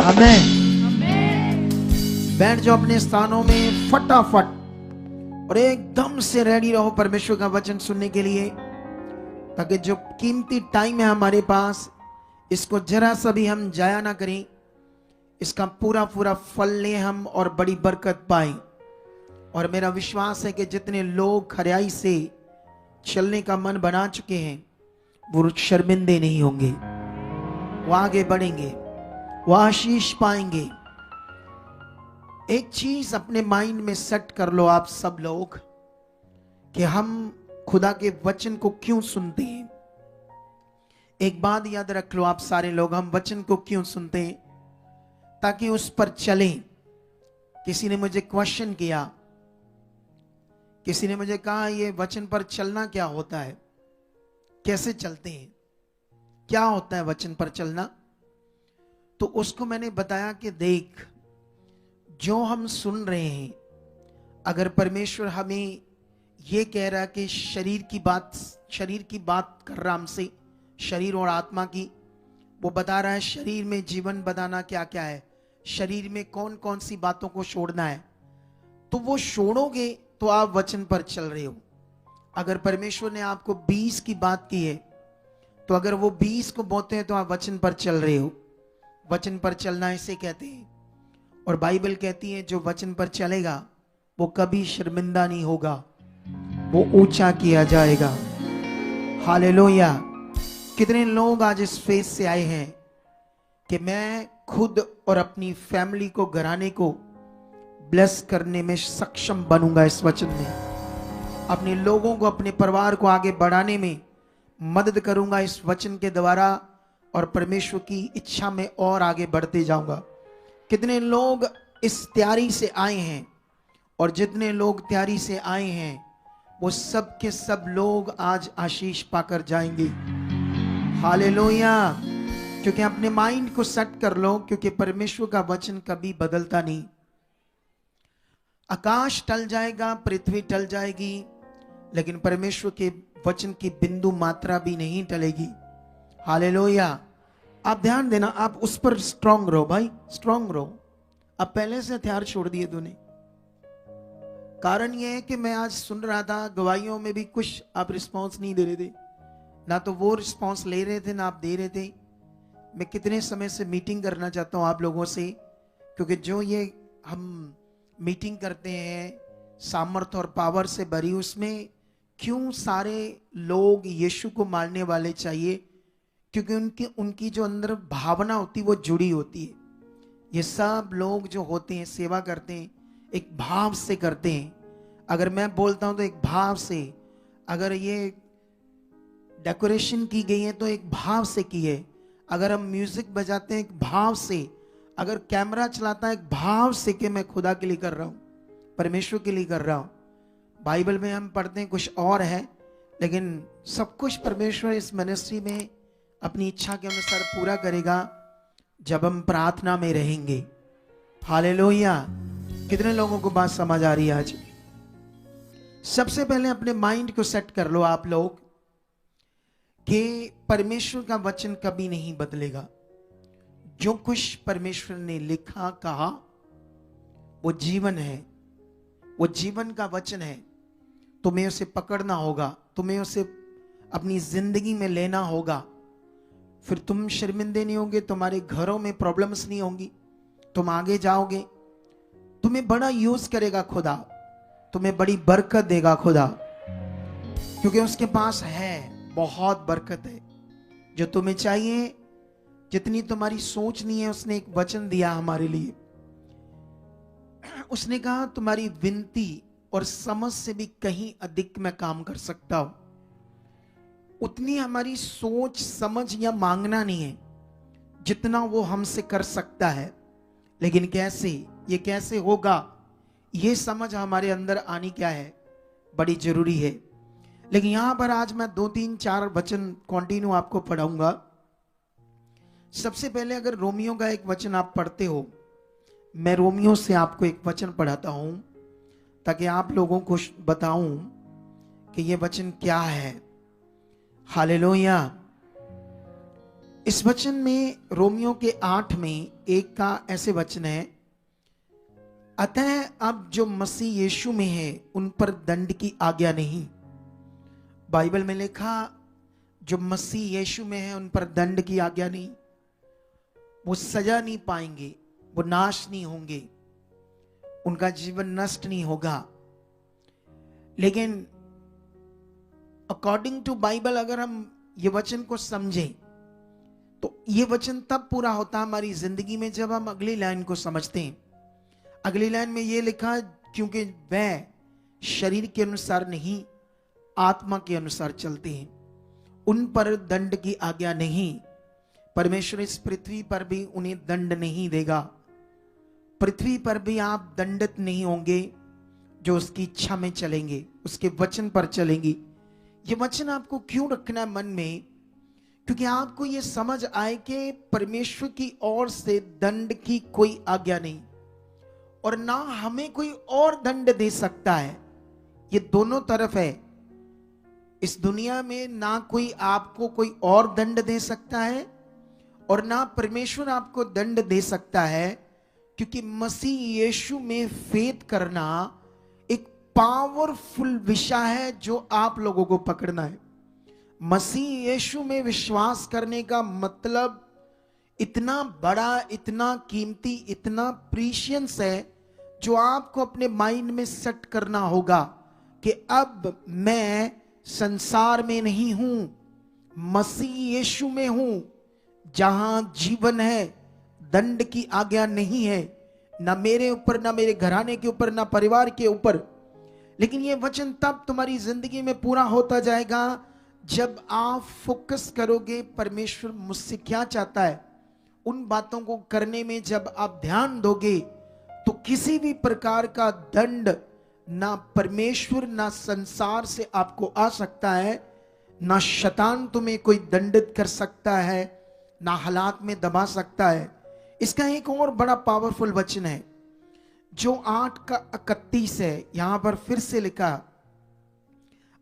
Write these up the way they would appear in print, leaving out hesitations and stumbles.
आमेन। बैठ जाओ अपने स्थानों में फटाफट और एकदम से रेडी रहो परमेश्वर का वचन सुनने के लिए, ताकि जो कीमती टाइम है हमारे पास, इसको जरा सा भी हम जाया ना करें, इसका पूरा पूरा फल लें हम और बड़ी बरकत पाएं। और मेरा विश्वास है कि जितने लोग खरियाई से चलने का मन बना चुके हैं वो शर्मिंदे नहीं होंगे, वो आगे बढ़ेंगे, वो आशीष पाएंगे। एक चीज अपने माइंड में सेट कर लो आप सब लोग कि हम खुदा के वचन को क्यों सुनते हैं। एक बात याद रख लो आप सारे लोग, हम वचन को क्यों सुनते हैं? ताकि उस पर चलें। किसी ने मुझे क्वेश्चन किया, किसी ने मुझे कहा ये वचन पर चलना क्या होता है, कैसे चलते हैं, क्या होता है वचन पर चलना? तो उसको मैंने बताया कि देख, जो हम सुन रहे हैं, अगर परमेश्वर हमें ये कह रहा है कि शरीर की बात कर रहा हमसे, शरीर और आत्मा की, वो बता रहा है शरीर में जीवन बनाना क्या क्या है, शरीर में कौन कौन सी बातों को छोड़ना है, तो वो छोड़ोगे तो आप वचन पर चल रहे हो। अगर परमेश्वर ने आपको 20 की बात की है, तो अगर वो 20 को बोते हैं तो आप वचन पर चल रहे हो। वचन पर चलना इसे कहते हैं। और बाइबल कहती है जो वचन पर चलेगा वो कभी शर्मिंदा नहीं होगा, वो ऊंचा किया जाएगा। हालेलुया। कितने लोग आज इस फेज से आए हैं कि मैं खुद और अपनी फैमिली को, घराने को ब्लेस करने में सक्षम बनूंगा इस वचन में, अपने लोगों को, अपने परिवार को आगे बढ़ाने में मदद करूंगा इस वचन के द्वारा, और परमेश्वर की इच्छा में और आगे बढ़ते जाऊंगा। कितने लोग इस तैयारी से आए हैं, और जितने लोग तैयारी से आए हैं वो सब के सब लोग आज आशीष पाकर जाएंगे। हालेलुया। क्योंकि अपने माइंड को सेट कर लो, क्योंकि परमेश्वर का वचन कभी बदलता नहीं। आकाश टल जाएगा, पृथ्वी टल जाएगी, लेकिन परमेश्वर के वचन की बिंदु मात्रा भी नहीं टलेगी। हालेलुया। आप ध्यान देना, आप उस पर स्ट्रांग रहो भाई, स्ट्रांग रहो। अब पहले से हथियार छोड़ दिए तूने। कारण यह है कि मैं आज सुन रहा था गवाहियों में भी कुछ आप रिस्पांस नहीं दे रहे थे, ना तो वो रिस्पांस ले रहे थे ना आप दे रहे थे। मैं कितने समय से मीटिंग करना चाहता हूं आप लोगों से, क्योंकि जो ये हम मीटिंग करते हैं सामर्थ्य और पावर से भरी, उसमें क्यों सारे लोग यीशु को मानने वाले चाहिए? क्योंकि उनकी जो अंदर भावना होती है वो जुड़ी होती है। ये सब लोग जो होते हैं, सेवा करते हैं, एक भाव से करते हैं। अगर मैं बोलता हूं तो एक भाव से, अगर ये डेकोरेशन की गई है तो एक भाव से की है, अगर हम म्यूजिक बजाते हैं एक भाव से, अगर कैमरा चलाता है एक भाव से कि मैं खुदा के लिए कर रहा हूं, परमेश्वर के लिए कर रहा हूं। बाइबल में हम पढ़ते हैं कुछ और है, लेकिन सब कुछ परमेश्वर इस मिनिस्ट्री में अपनी इच्छा के अनुसार पूरा करेगा जब हम प्रार्थना में रहेंगे। हालेलुया। कितने लोगों को बात समझ आ रही है आज? सबसे पहले अपने माइंड को सेट कर लो आप लोग कि परमेश्वर का वचन कभी नहीं बदलेगा। जो कुछ परमेश्वर ने लिखा, कहा, वो जीवन है, वो जीवन का वचन है। तुम्हें उसे पकड़ना होगा, तुम्हें उसे अपनी जिंदगी में लेना होगा। फिर तुम शर्मिंदे नहीं होंगे, तुम्हारे घरों में प्रॉब्लम्स नहीं होंगी, तुम आगे जाओगे, तुम्हें बड़ा यूज करेगा खुदा, तुम्हें बड़ी बरकत देगा खुदा, क्योंकि उसके पास है, बहुत बरकत है जो तुम्हें चाहिए, जितनी तुम्हारी सोच नहीं है। उसने एक वचन दिया हमारे लिए, उसने कहा तुम्हारी विनती और समझ से भी कहीं अधिक मैं काम कर सकता हूं। उतनी हमारी सोच, समझ या मांगना नहीं है जितना वो हमसे कर सकता है। लेकिन कैसे, ये कैसे होगा, ये समझ हमारे अंदर आनी क्या है, बड़ी जरूरी है। लेकिन यहां पर आज मैं 2, 3, 4 वचन कंटिन्यू आपको पढ़ाऊंगा। सबसे पहले अगर रोमियो का एक वचन आप पढ़ते हो, मैं रोमियो से आपको एक वचन पढ़ाता हूं ताकि आप लोगों को बताऊं कि ये वचन क्या है। हालेलुया। इस वचन में रोमियो के 8 में एक का ऐसे वचन है, अतः अब जो मसीह यीशु में है उन पर दंड की आज्ञा नहीं। बाइबल में लिखा जो मसीह यीशु में है उन पर दंड की आज्ञा नहीं, वो सजा नहीं पाएंगे, वो नाश नहीं होंगे, उनका जीवन नष्ट नहीं होगा। लेकिन अकॉर्डिंग टू बाइबल अगर हम ये वचन को समझें तो ये वचन तब पूरा होता है हमारी जिंदगी में जब हम अगली लाइन को समझते हैं। अगली लाइन में ये लिखा, क्योंकि वह शरीर के अनुसार नहीं आत्मा के अनुसार चलते हैं, उन पर दंड की आज्ञा नहीं। परमेश्वर इस पृथ्वी पर भी उन्हें दंड नहीं देगा। पृथ्वी पर भी आप दंडित नहीं होंगे जो उसकी इच्छा में चलेंगे, उसके वचन पर चलेंगी। ये वचन आपको क्यों रखना है मन में? क्योंकि आपको ये समझ आए कि परमेश्वर की ओर से दंड की कोई आज्ञा नहीं और ना हमें कोई और दंड दे सकता है। ये दोनों तरफ है। इस दुनिया में ना कोई आपको कोई और दंड दे सकता है और ना परमेश्वर आपको दंड दे सकता है, क्योंकि मसीह यीशु में फेथ करना एक पावरफुल विषय है जो आप लोगों को पकड़ना है। मसीह यीशु में विश्वास करने का मतलब इतना बड़ा, इतना कीमती, इतना प्रीशियस है जो आपको अपने माइंड में सेट करना होगा कि अब मैं संसार में नहीं हूं, मसीह यीशु में हूं, जहां जीवन है, दंड की आज्ञा नहीं है, ना मेरे ऊपर, ना मेरे घराने के ऊपर, ना परिवार के ऊपर। लेकिन यह वचन तब तुम्हारी जिंदगी में पूरा होता जाएगा जब आप फोकस करोगे परमेश्वर मुझसे क्या चाहता है, उन बातों को करने में जब आप ध्यान दोगे तो किसी भी प्रकार का दंड ना परमेश्वर ना संसार से आपको आ सकता है, ना शैतान तुम्हें कोई दंडित कर सकता है, ना हालात में दबा सकता है। इसका एक और बड़ा पावरफुल वचन है जो 8 का 31 है। यहां पर फिर से लिखा,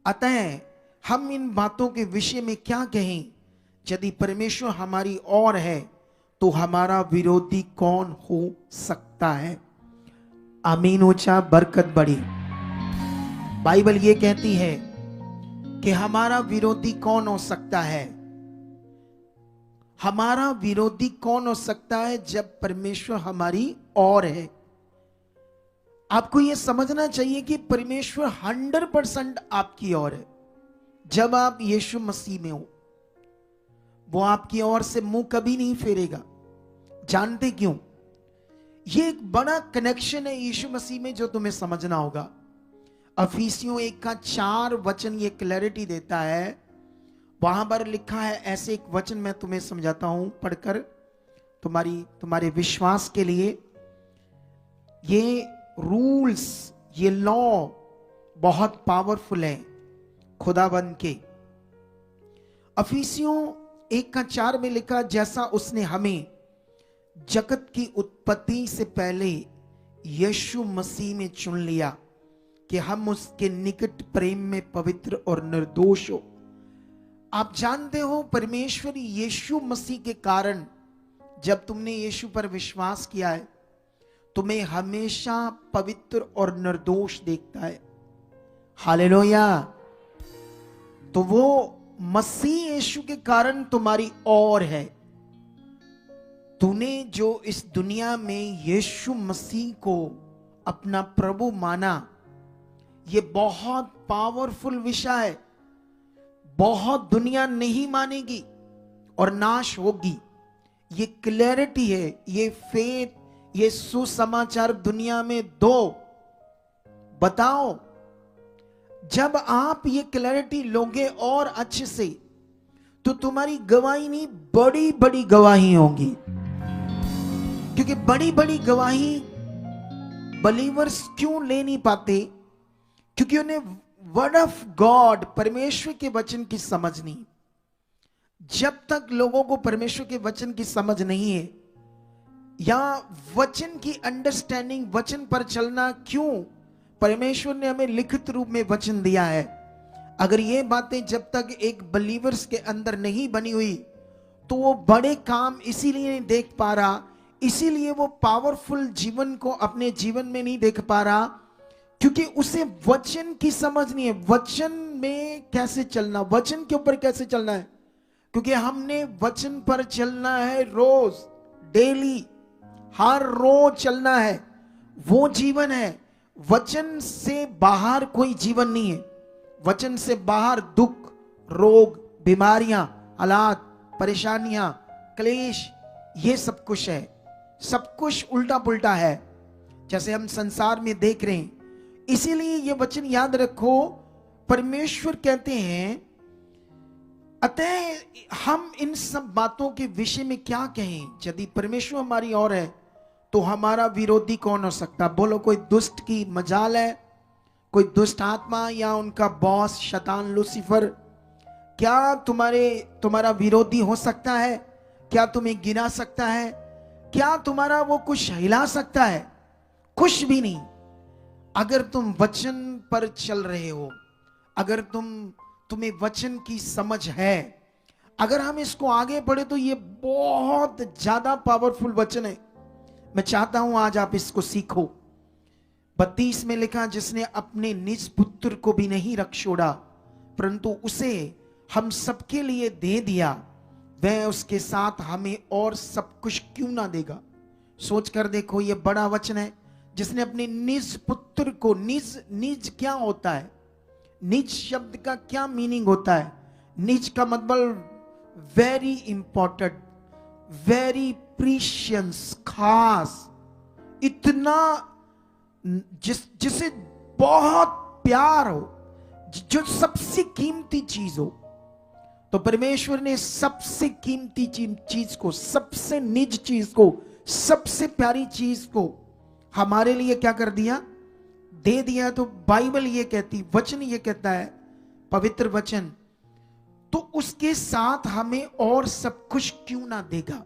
अतः हम इन बातों के विषय में क्या कहें? यदि परमेश्वर हमारी ओर है तो हमारा विरोधी कौन हो सकता है? आमीन। ऊंचा बरकत बड़ी। बाइबल ये कहती है कि हमारा विरोधी कौन हो सकता है? हमारा विरोधी कौन हो सकता है जब परमेश्वर हमारी ओर है? आपको यह समझना चाहिए कि परमेश्वर 100% आपकी ओर है। जब आप यीशु मसीह में हो, वो आपकी ओर से मुंह कभी नहीं फेरेगा। जानते क्यों? ये एक बड़ा कनेक्शन है यीशु मसीह में जो तुम्हें समझना होगा। अफिसियों 1 का 4 वचन ये क्लैरिटी देता है। वहां पर लिखा है, ऐसे एक वचन मैं तुम्हें समझाता हूं पढ़कर तुम्हारे विश्वास के लिए। ये रूल्स, ये लॉ बहुत पावरफुल है खुदाबंद के। अफिसियों 1 का 4 में लिखा, जैसा उसने हमें जगत की उत्पत्ति से पहले यीशु मसीह में चुन लिया कि हम उसके निकट प्रेम में पवित्र और निर्दोष हो। आप जानते हो परमेश्वर यीशु मसीह के कारण, जब तुमने यीशु पर विश्वास किया है, तुम्हें हमेशा पवित्र और निर्दोष देखता है। हालेलुया। तो वो मसीह यीशु के कारण तुम्हारी ओर है। तूने जो इस दुनिया में यीशु मसीह को अपना प्रभु माना, ये बहुत पावरफुल विषय है। बहुत दुनिया नहीं मानेगी और नाश होगी। ये क्लैरिटी है, ये फेथ, ये सुसमाचार दुनिया में दो। बताओ, जब आप ये क्लैरिटी लोगे और अच्छे से, तो तुम्हारी गवाही नहीं, बड़ी बड़ी गवाही होगी। क्योंकि बड़ी बड़ी गवाही बलीवर्स क्यों ले नहीं पाते? क्योंकि उन्हें वर्ड ऑफ गॉड, परमेश्वर के वचन की समझ नहीं। जब तक लोगों को परमेश्वर के वचन की समझ नहीं है, या वचन की अंडरस्टैंडिंग, वचन पर चलना, क्यों परमेश्वर ने हमें लिखित रूप में वचन दिया है, अगर ये बातें जब तक एक बलीवर्स के अंदर नहीं बनी हुई, तो वो बड़े काम इसीलिए नहीं देख पा रहा, इसीलिए वो पावरफुल जीवन को अपने जीवन में नहीं देख पा रहा, क्योंकि उसे वचन की समझ नहीं है। वचन में कैसे चलना, वचन के ऊपर कैसे चलना है, क्योंकि हमने वचन पर चलना है रोज, डेली, हर रोज चलना है। वो जीवन है। वचन से बाहर कोई जीवन नहीं है। वचन से बाहर दुख, रोग, बीमारियां, हालात, परेशानियां, क्लेश, ये सब कुछ है। सब कुछ उल्टा पुल्टा है जैसे हम संसार में देख रहे हैं। इसीलिए ये वचन याद रखो, परमेश्वर कहते हैं, अतः हम इन सब बातों के विषय में क्या कहें? यदि परमेश्वर हमारी ओर है तो हमारा विरोधी कौन हो सकता? बोलो, कोई दुष्ट की मजाल है? कोई दुष्ट आत्मा या उनका बॉस शैतान लूसीफर क्या तुम्हारा विरोधी हो सकता है? क्या तुम्हें गिरा सकता है? क्या तुम्हारा वो कुछ हिला सकता है? कुछ भी नहीं। अगर तुम वचन पर चल रहे हो, अगर तुम्हें वचन की समझ है, अगर हम इसको आगे बढ़े तो ये बहुत ज्यादा पावरफुल वचन है। मैं चाहता हूं आज आप इसको सीखो। 32 में लिखा, जिसने अपने निज पुत्र को भी नहीं रख छोड़ा परंतु उसे हम सबके लिए दे दिया, वह उसके साथ हमें और सब कुछ क्यों ना देगा। सोच कर देखो, ये बड़ा वचन है। जिसने अपने निज पुत्र को, निज क्या होता है? निज शब्द का क्या मीनिंग होता है? निज का मतलब वेरी इंपॉर्टेंट, वेरी प्रीशियस, खास, इतना जिसे बहुत प्यार हो, जो सबसे कीमती चीज हो। तो परमेश्वर ने सबसे कीमती चीज को, सबसे निज चीज को, सबसे प्यारी चीज को हमारे लिए क्या कर दिया? दे दिया। तो बाइबल ये कहती, वचन ये कहता है, पवित्र वचन, तो उसके साथ हमें और सब कुछ क्यों ना देगा।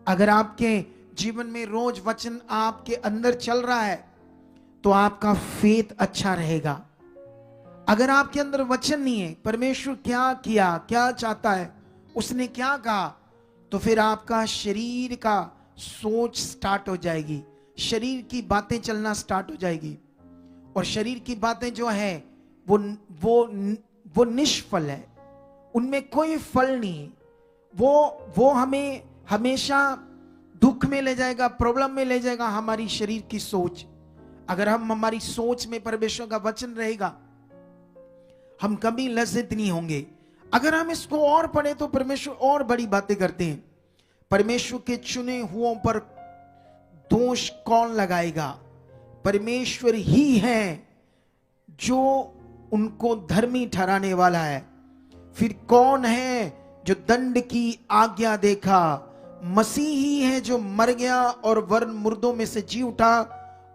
अगर आपके जीवन में रोज वचन आपके अंदर चल रहा है तो आपका फेथ अच्छा रहेगा। अगर आपके अंदर वचन नहीं है, परमेश्वर क्या किया, क्या चाहता है, उसने क्या कहा, तो फिर आपका शरीर का सोच स्टार्ट हो जाएगी, शरीर की बातें चलना स्टार्ट हो जाएगी। और शरीर की बातें जो है वो निष्फल है, उनमें कोई फल नहीं है। वो हमें हमेशा दुख में ले जाएगा, प्रॉब्लम में ले जाएगा। हमारी शरीर की सोच, अगर हमारी सोच में परमेश्वर का वचन रहेगा, हम कभी लज्जित नहीं होंगे। अगर हम इसको और पढ़े तो परमेश्वर और बड़ी बातें करते हैं। परमेश्वर के चुने हुओं पर दोष कौन लगाएगा? परमेश्वर ही है जो उनको धर्मी ठहराने वाला है। फिर कौन है जो दंड की आज्ञा देखा? मसीह ही है जो मर गया और वरन मुर्दों में से जी उठा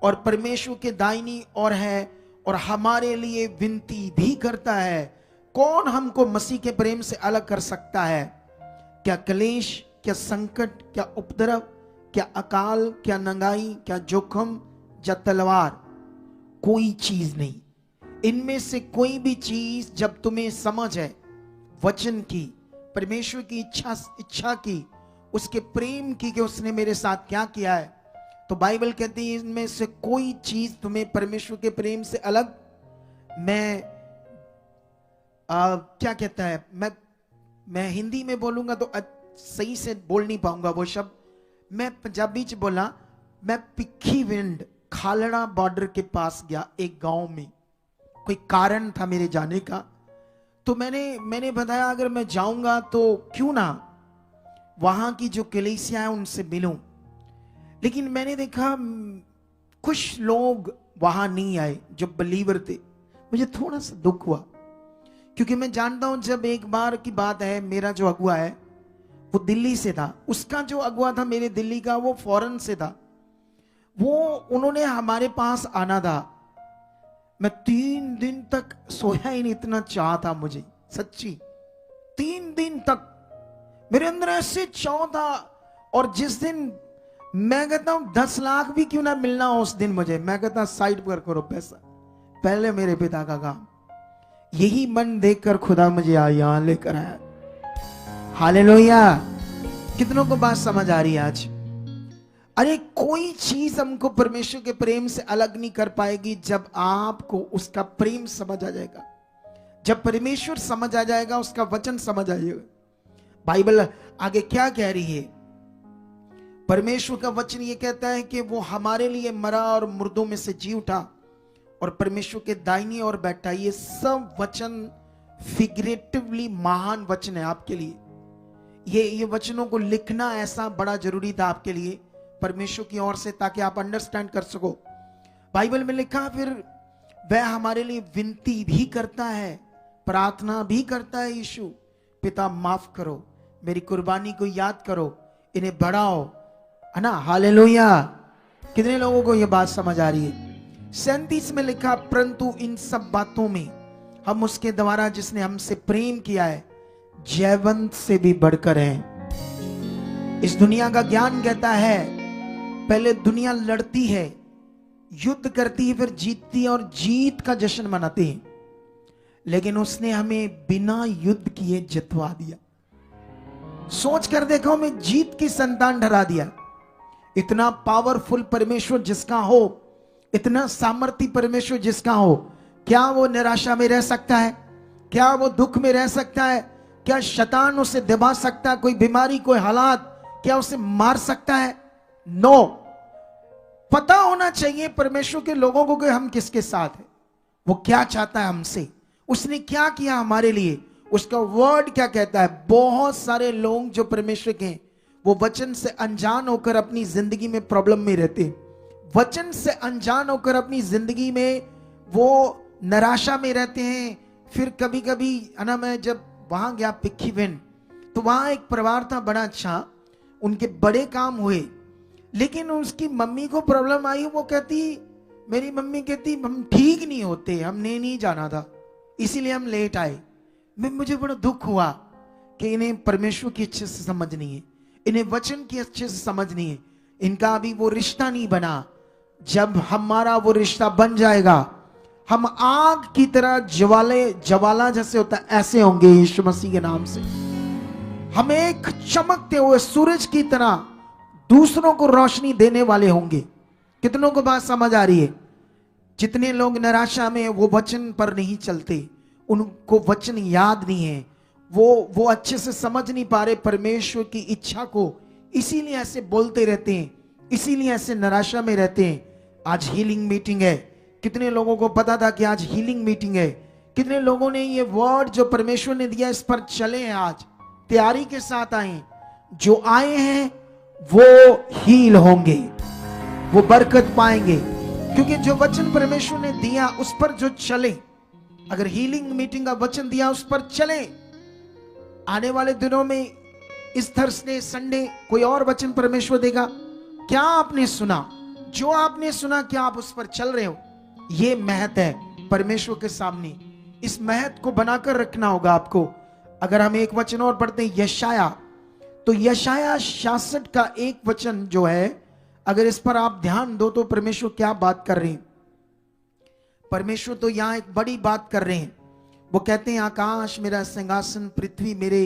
और परमेश्वर के दाहिनी ओर है और हमारे लिए विनती भी करता है। कौन हमको मसीह के प्रेम से अलग कर सकता है? क्या क्लेश, क्या संकट, क्या उपद्रव, क्या अकाल, क्या नंगाई, क्या जोखम, या तलवार? कोई चीज नहीं। इनमें से कोई भी चीज जब तुम्हें समझ है वचन की, परमेश्वर की इच्छा की, उसके प्रेम की, कि उसने मेरे साथ क्या किया है, तो बाइबल कहती है इनमें से कोई चीज तुम्हें परमेश्वर के प्रेम से अलग, क्या कहता है, मैं हिंदी में बोलूंगा तो सही से बोल नहीं पाऊंगा वो शब्द, मैं पंजाबी च बोला। मैं पिखी विंड खालड़ा बॉर्डर के पास गया, एक गांव में। कोई कारण था मेरे जाने का, तो मैंने बताया अगर मैं जाऊंगा तो क्यों ना वहां की जो कलीसिया है उनसे मिलूं। लेकिन मैंने देखा कुछ लोग वहां नहीं आए जो बिलीवर थे। मुझे थोड़ा सा दुख हुआ, क्योंकि मैं जानता हूं, जब एक बार की बात है, मेरा जो अगुआ है वो दिल्ली से था, उसका जो अगुआ था मेरे दिल्ली का वो फॉरेन से था। उन्होंने हमारे पास आना था। मैं 3 दिन तक सोया ही नहीं, इतना चाह था मुझे, सच्ची। 3 दिन तक मेरे अंदर ऐसे चाह था। और जिस दिन मैं कहता हूं 10 लाख भी क्यों ना मिलना हो उस दिन मुझे, मैं कहता साइड पर करो पैसा, पहले मेरे पिता का काम। यही मन देखकर खुदा मुझे यहां लेकर आया। हालेलुया। कितनों को बात समझ आ रही है आज? अरे कोई चीज हमको परमेश्वर के प्रेम से अलग नहीं कर पाएगी जब आपको उसका प्रेम समझ आ जाएगा, जब परमेश्वर समझ आ जाएगा, उसका वचन समझ आ जाएगा। बाइबल आगे क्या कह रही है? परमेश्वर का वचन ये कहता है कि वो हमारे लिए मरा और मुर्दों में से जी उठा और परमेश्वर के दाहिनी ओर बैठा। ये सब वचन फिगरेटिवली महान वचन है आपके लिए। ये वचनों को लिखना ऐसा बड़ा जरूरी था आपके लिए परमेश्वर की ओर से, ताकि आप अंडरस्टैंड कर सको। बाइबल में लिखा, फिर वह हमारे लिए विनती भी करता है, प्रार्थना भी करता है, यीशु पिता माफ करो, मेरी कुर्बानी को याद करो, इन्हें बढ़ाओ, है ना? हालेलुया। कितने लोगों को यह बात समझ आ रही है? 37 में लिखा, परंतु इन सब बातों में हम उसके द्वारा जिसने हमसे प्रेम किया है जयवंत से भी बढ़कर हैं। इस दुनिया का ज्ञान कहता है पहले दुनिया लड़ती है, युद्ध करती है, फिर जीतती है और जीत का जश्न मनाती है, लेकिन उसने हमें बिना युद्ध किए जितवा दिया। सोच कर देखो, हमें जीत की संतान ठहरा दिया। इतना पावरफुल परमेश्वर जिसका हो, इतना सामर्थी परमेश्वर जिसका हो, क्या वो निराशा में रह सकता है? क्या वो दुख में रह सकता है? क्या शैतान उसे दबा सकता है? कोई बीमारी, कोई हालात क्या उसे मार सकता है? नो। पता होना चाहिए परमेश्वर के लोगों को कि हम किसके साथ हैं, वो क्या चाहता है हमसे, उसने क्या किया हमारे लिए, उसका वर्ड क्या कहता है। बहुत सारे लोग जो परमेश्वर के हैं वो वचन से अनजान होकर अपनी जिंदगी में प्रॉब्लम में रहते हैं, वचन से अनजान होकर अपनी जिंदगी में वो निराशा में रहते हैं। फिर कभी कभी है ना, मैं जब वहां गया पिक्कीविन, तो वहां एक परिवार था बड़ा अच्छा, उनके बड़े काम हुए, लेकिन उसकी मम्मी को प्रॉब्लम आई। वो कहती, मेरी मम्मी कहती हम ठीक नहीं होते, हमने नहीं जाना था, इसीलिए हम लेट आए। मुझे बड़ा दुख हुआ कि इन्हें परमेश्वर की अच्छे से समझ नहीं है, इन्हें वचन की अच्छे से समझ नहीं है, इनका अभी वो रिश्ता नहीं बना। जब हमारा वो रिश्ता बन जाएगा, हम आग की तरह ज्वाला जैसे होता है ऐसे होंगे यीशु मसीह के नाम से। हम एक चमकते हुए सूरज की तरह दूसरों को रोशनी देने वाले होंगे। कितनों को बात समझ आ रही है? जितने लोग निराशा में वो वचन पर नहीं चलते, उनको वचन याद नहीं है, वो अच्छे से समझ नहीं पा रहे परमेश्वर की इच्छा को, इसीलिए ऐसे बोलते रहते हैं, इसीलिए ऐसे निराशा में रहते हैं। आज हीलिंग मीटिंग है, कितने लोगों को पता था कि आज हीलिंग मीटिंग है? कितने लोगों ने ये वर्ड जो परमेश्वर ने दिया इस पर चले हैं, आज तैयारी के साथ आए? जो आए हैं वो हील होंगे, वो बरकत पाएंगे, क्योंकि जो वचन परमेश्वर ने दिया उस पर जो चले, अगर हीलिंग मीटिंग का वचन दिया उस पर चले, आने वाले दिनों में इस थर्सडे संडे कोई और वचन परमेश्वर देगा। क्या आपने सुना? जो आपने सुना, क्या आप उस पर चल रहे हो? ये महत्व है परमेश्वर के सामने, इस महत्व को बनाकर रखना होगा आपको। अगर हम एक वचन और पढ़ते हैं यशाया, तो यशाया 66 का एक वचन जो है, अगर इस पर आप ध्यान दो तो परमेश्वर क्या बात कर रहे हैं। परमेश्वर तो यहां एक बड़ी बात कर रहे हैं। वो कहते हैं, आकाश मेरा सिंहासन, पृथ्वी मेरे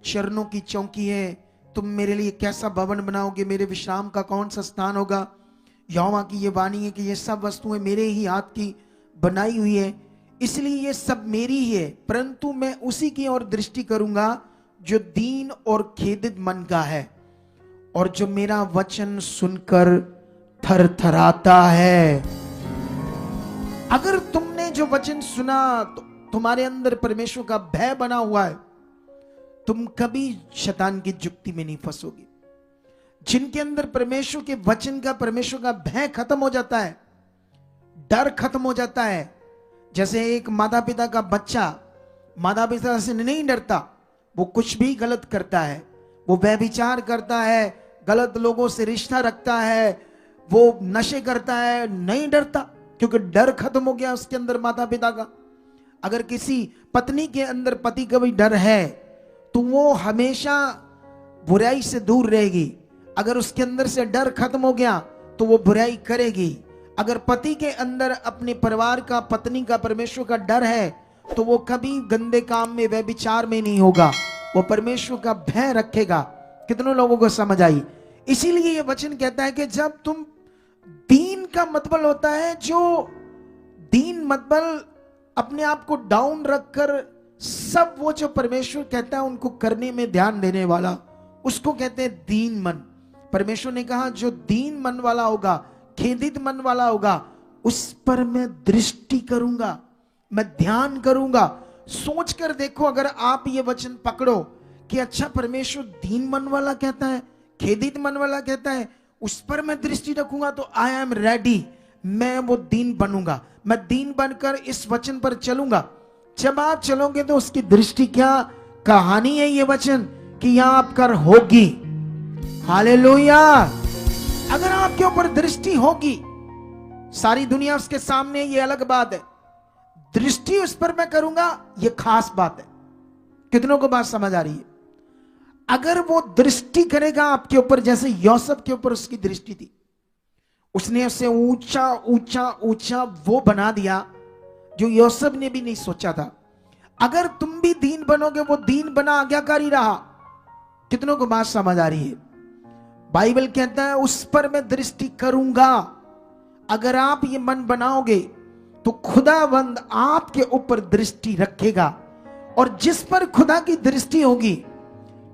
चरणों की चौकी है, तुम मेरे लिए कैसा भवन बनाओगे, मेरे विश्राम का कौन सा स्थान होगा। यहोवा की ये वाणी है कि ये सब वस्तुएं मेरे ही हाथ की बनाई हुई है, इसलिए ये सब मेरी ही है, परंतु मैं उसी की ओर दृष्टि करूंगा जो दीन और खेदित मन का है और जो मेरा वचन सुनकर थरथराता है। अगर तुमने जो वचन सुना तो तुम्हारे अंदर परमेश्वर का भय बना हुआ है, तुम कभी शैतान की जुक्ति में नहीं फंसोगे। जिनके अंदर परमेश्वर के वचन का, परमेश्वर का भय खत्म हो जाता है, डर खत्म हो जाता है। जैसे एक माता पिता का बच्चा माता पिता से नहीं डरता, वो कुछ भी गलत करता है, वो व्यभिचार करता है, गलत लोगों से रिश्ता रखता है, वो नशे करता है, नहीं डरता, क्योंकि डर खत्म हो गया उसके अंदर माता पिता का। अगर किसी पत्नी के अंदर पति का भी डर है तो वो हमेशा बुराई से दूर रहेगी। अगर उसके अंदर से डर खत्म हो गया तो वो बुराई करेगी। अगर पति के अंदर अपने परिवार का, पत्नी का, परमेश्वर का डर है तो वो कभी गंदे काम में, व्यभिचार में नहीं होगा। वो परमेश्वर का भय रखेगा, कितनों लोगों को समझ आई? इसीलिए ये वचन कहता है कि जब तुम दीन का मतलब होता है, जो दीन मतलब अपने आप को डाउन रखकर सब वो जो परमेश्वर कहता है उनको करने में ध्यान देने वाला, उसको कहते हैं दीन मन। परमेश्वर ने कहा जो दीन मन वाला होगा, खेदित मन वाला होगा, उस पर मैं दृष्टि करूंगा, मैं ध्यान करूंगा। सोच कर देखो, अगर आप ये वचन पकड़ो कि अच्छा परमेश्वर दीन मन वाला कहता है, खेदित मन वाला कहता है, उस पर मैं दृष्टि रखूंगा, तो आई एम रेडी, मैं वो दीन बनूंगा, मैं दीन बनकर इस वचन पर चलूंगा। जब आप चलोगे तो उसकी दृष्टि, क्या कहानी है ये वचन कि यहां आप कर होगी। हालेलुया। अगर आपके ऊपर दृष्टि होगी, सारी दुनिया उसके सामने, ये अलग बात है, दृष्टि उस पर मैं करूंगा, ये खास बात है। कितनों को बात समझ आ रही है? अगर वो दृष्टि करेगा आपके ऊपर, जैसे यूसुफ के ऊपर उसकी दृष्टि थी, उसने उसे ऊंचा ऊंचा ऊंचा वो बना दिया जो यूसुफ ने भी नहीं सोचा था। अगर तुम भी दीन बनोगे, वो दीन बना आज्ञाकारी रहा। कितनों को बात समझ आ रही है? बाइबल कहता है उस पर मैं दृष्टि करूंगा। अगर आप ये मन बनाओगे तो खुदावंद आपके ऊपर दृष्टि रखेगा, और जिस पर खुदा की दृष्टि होगी,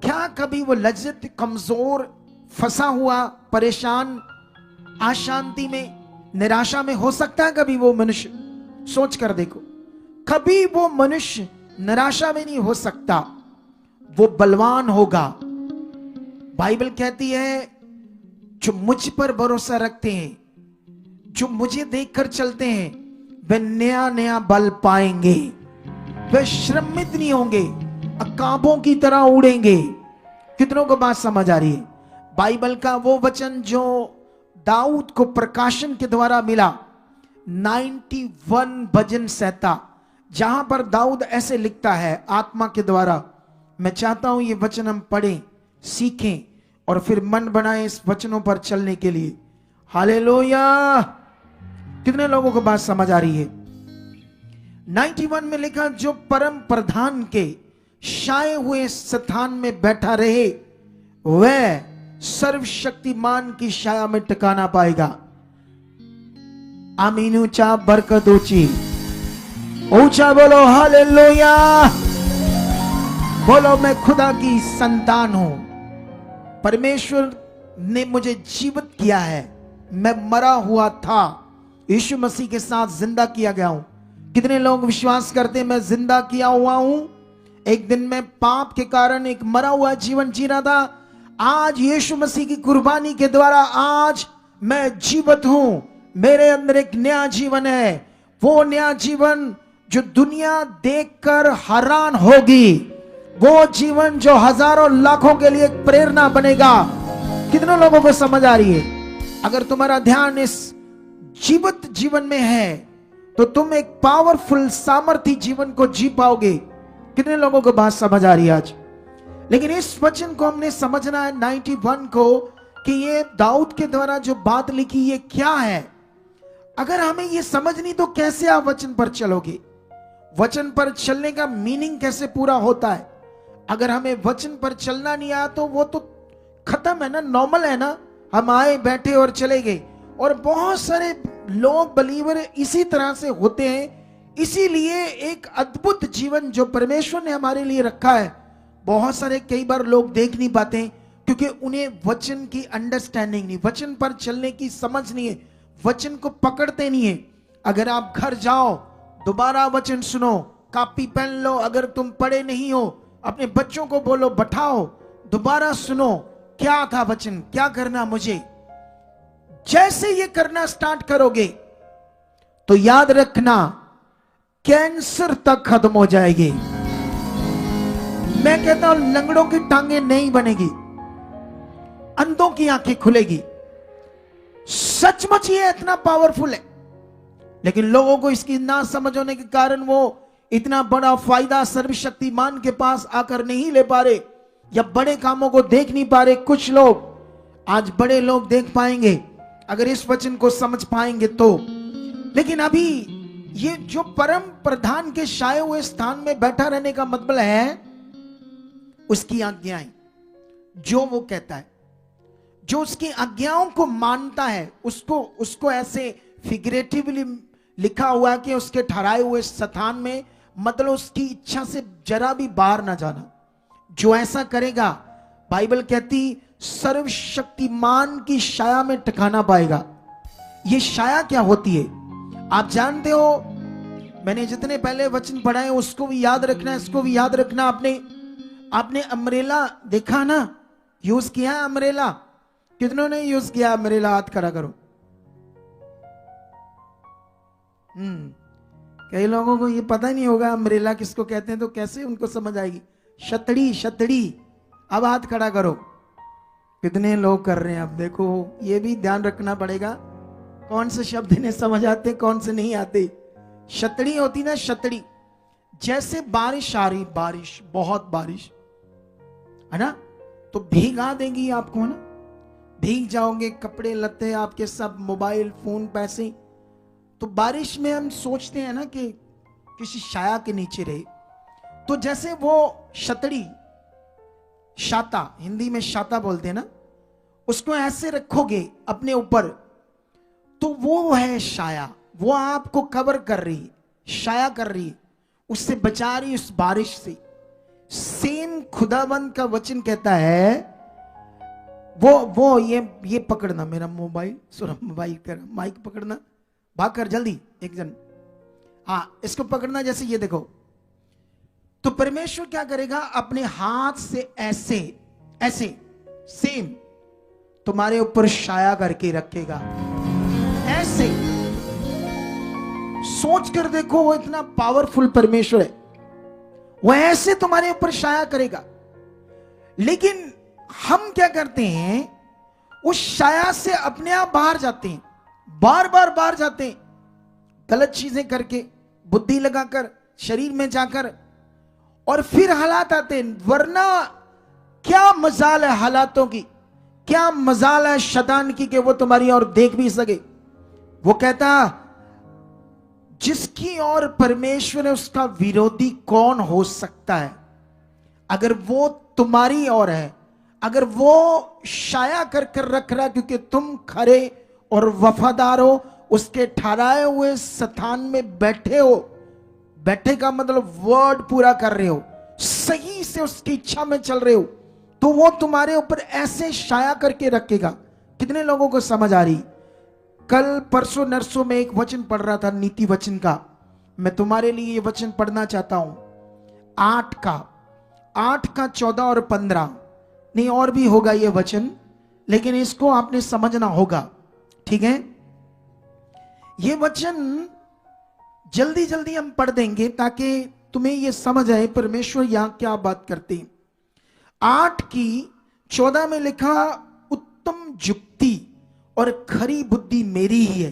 क्या कभी वो लज्जित, कमजोर, फंसा हुआ, परेशान, अशांति में, निराशा में हो सकता है कभी वो मनुष्य? सोच कर देखो, कभी वो मनुष्य निराशा में नहीं हो सकता, वो बलवान होगा। बाइबल कहती है जो मुझ पर भरोसा रखते हैं, जो मुझे देखकर चलते हैं, वे नया नया बल पाएंगे, वे श्रमित नहीं होंगे, अकाबों की तरह उड़ेंगे। कितनों को बात समझ आ रही है? बाइबल का वो वचन जो दाऊद को प्रकाशन के द्वारा मिला, 91 भजन सहता, जहां पर दाऊद ऐसे लिखता है आत्मा के द्वारा। मैं चाहता हूं ये वचन हम पढ़ें, सीखें और फिर मन बनाएं इस वचनों पर चलने के लिए। हालेलुया। कितने लोगों को बात समझ आ रही है? 91 में लिखा, जो परम प्रधान के छाए हुए स्थान में बैठा रहे, वह सर्वशक्तिमान की छाया में ठिकाना पाएगा। आमीन। ऊंचा बरकत ऊंची, ऊंचा बोलो हालेलुया। बोलो मैं खुदा की संतान हूं, परमेश्वर ने मुझे जीवित किया है, मैं मरा हुआ था, यीशु मसीह के साथ जिंदा किया गया हूं। कितने लोग विश्वास करते हैं मैं जिंदा किया हुआ हूं? एक दिन मैं पाप के कारण एक मरा हुआ जीवन जी रहा था, आज यीशु मसीह की कुर्बानी के द्वारा आज मैं जीवित हूं, मेरे अंदर एक नया जीवन है। वो नया जीवन जो दुनिया देखकर हैरान होगी, वो जीवन जो हजारों लाखों के लिए एक प्रेरणा बनेगा। कितने लोगों को समझ आ रही है? अगर तुम्हारा ध्यान इस जीवित जीवन में है तो तुम एक पावरफुल सामर्थी जीवन को जी पाओगे। कितने लोगों को बात समझ आ रही है आज? लेकिन इस वचन को हमने समझना है 91 को, कि ये दाऊद के द्वारा जो बात लिखी ये क्या है। अगर हमें ये समझनी तो कैसे आप वचन पर चलोगे? वचन पर चलने का मीनिंग कैसे पूरा होता है? अगर हमें वचन पर चलना नहीं आया तो वो तो खत्म है ना, नॉर्मल है ना, हम आए बैठे और चले गए। और बहुत सारे लोग बलीवर इसी तरह से होते हैं। इसीलिए एक अद्भुत जीवन जो परमेश्वर ने हमारे लिए रखा है, बहुत सारे कई बार लोग देख नहीं पाते क्योंकि उन्हें वचन की अंडरस्टैंडिंग नहीं, वचन पर चलने की समझ नहीं है, वचन को पकड़ते नहीं है। अगर आप घर जाओ, दोबारा वचन सुनो, कॉपी पेन लो, अगर तुम पढ़े नहीं हो अपने बच्चों को बोलो बैठाओ, दोबारा सुनो क्या था वचन, क्या करना मुझे। जैसे ये करना स्टार्ट करोगे तो याद रखना कैंसर तक खत्म हो जाएगी। मैं कहता हूं लंगड़ों की टांगे नहीं बनेगी, अंधों की आंखें खुलेगी। सचमुच ये इतना पावरफुल है, लेकिन लोगों को इसकी ना समझ होने के कारण वो इतना बड़ा फायदा सर्वशक्तिमान के पास आकर नहीं ले पा रहे, या बड़े कामों को देख नहीं पा रहे। कुछ लोग, आज बड़े लोग देख पाएंगे अगर इस वचन को समझ पाएंगे तो। लेकिन अभी ये जो परम प्रधान के छाए हुए स्थान में बैठा रहने का मतलब है उसकी आज्ञाएं, जो वो कहता है, जो उसकी आज्ञाओं को मानता है, उसको ऐसे फिगरेटिवली लिखा हुआ कि उसके ठहराए हुए स्थान में, मतलब उसकी इच्छा से जरा भी बाहर ना जाना। जो ऐसा करेगा, बाइबल कहती सर्वशक्तिमान की छाया में ठिकाना पाएगा। ये छाया क्या होती है आप जानते हो? मैंने जितने पहले वचन पढ़ाए उसको भी याद रखना, इसको भी याद रखना। आपने अम्ब्रेला देखा ना, यूज किया अम्ब्रेला? कितनों ने यूज किया अम्ब्रेला? हाथ खड़ा करो। कई लोगों को ये पता ही नहीं होगा अम्ब्रेला किसको कहते हैं, तो कैसे उनको समझ आएगी? छतरी, छतरी। अब हाथ खड़ा करो। कितने लोग कर रहे हैं? अब देखो, ये भी ध्यान रखना पड़ेगा कौन से शब्द इन्हें समझ आते, कौन से नहीं आते। छतरी होती ना, छतरी। जैसे बारिश आ रही, बारिश, बहुत बारिश है ना, तो भीगा देंगी आपको, है ना? भीग जाओगे, कपड़े लत्ते आपके सब, मोबाइल फोन, पैसे। तो बारिश में हम सोचते हैं ना कि किसी छाया के नीचे रहे। तो जैसे वो छतरी, छाता, हिंदी में छाता बोलते हैं ना, उसको ऐसे रखोगे अपने ऊपर, तो वो है छाया। वो आपको कवर कर रही, छाया कर रही, उससे बचा रही उस बारिश से। सेम खुदाबंद का वचन कहता है, वो ये पकड़ना मेरा मोबाइल, सुनो, मोबाइल कर, माइक पकड़ना, भाग कर जल्दी एक जन, हाँ इसको पकड़ना। जैसे ये देखो, तो परमेश्वर क्या करेगा? अपने हाथ से ऐसे ऐसे सेम तुम्हारे ऊपर छाया करके रखेगा। ऐसे सोच कर देखो, वो इतना पावरफुल परमेश्वर है, वो ऐसे तुम्हारे ऊपर छाया करेगा। लेकिन हम क्या करते हैं? उस छाया से अपने आप बाहर जाते हैं, बार बार बाहर जाते हैं, गलत चीजें करके, बुद्धि लगाकर, शरीर में जाकर, और फिर हालात आते हैं। वरना क्या मजाल है हालातों की, क्या मजाल है शैतान की कि वो तुम्हारी ओर देख भी सके। वो कहता, जिसकी ओर परमेश्वर है उसका विरोधी कौन हो सकता है? अगर वो तुम्हारी ओर है, अगर वो छाया कर कर रख रहा, क्योंकि तुम खरे और वफादार हो, उसके ठहराए हुए स्थान में बैठे हो, बैठे का मतलब वर्ड पूरा कर रहे हो, सही से उसकी इच्छा में चल रहे हो, तो वो तुम्हारे ऊपर ऐसे छाया करके रखेगा। कितने लोगों को समझ आ रही? कल परसों नरसों में एक वचन पढ़ रहा था, नीति वचन का। मैं तुम्हारे लिए ये वचन पढ़ना चाहता हूं, 8 का 14 और 15, नहीं और भी होगा ये वचन, लेकिन इसको आपने समझना होगा, ठीक है? ये वचन जल्दी जल्दी हम पढ़ देंगे ताकि तुम्हें ये समझ आए परमेश्वर यहां क्या बात करते हैं। 8 की 14 में लिखा, उत्तम जुक्ति और खरी बुद्धि मेरी ही है।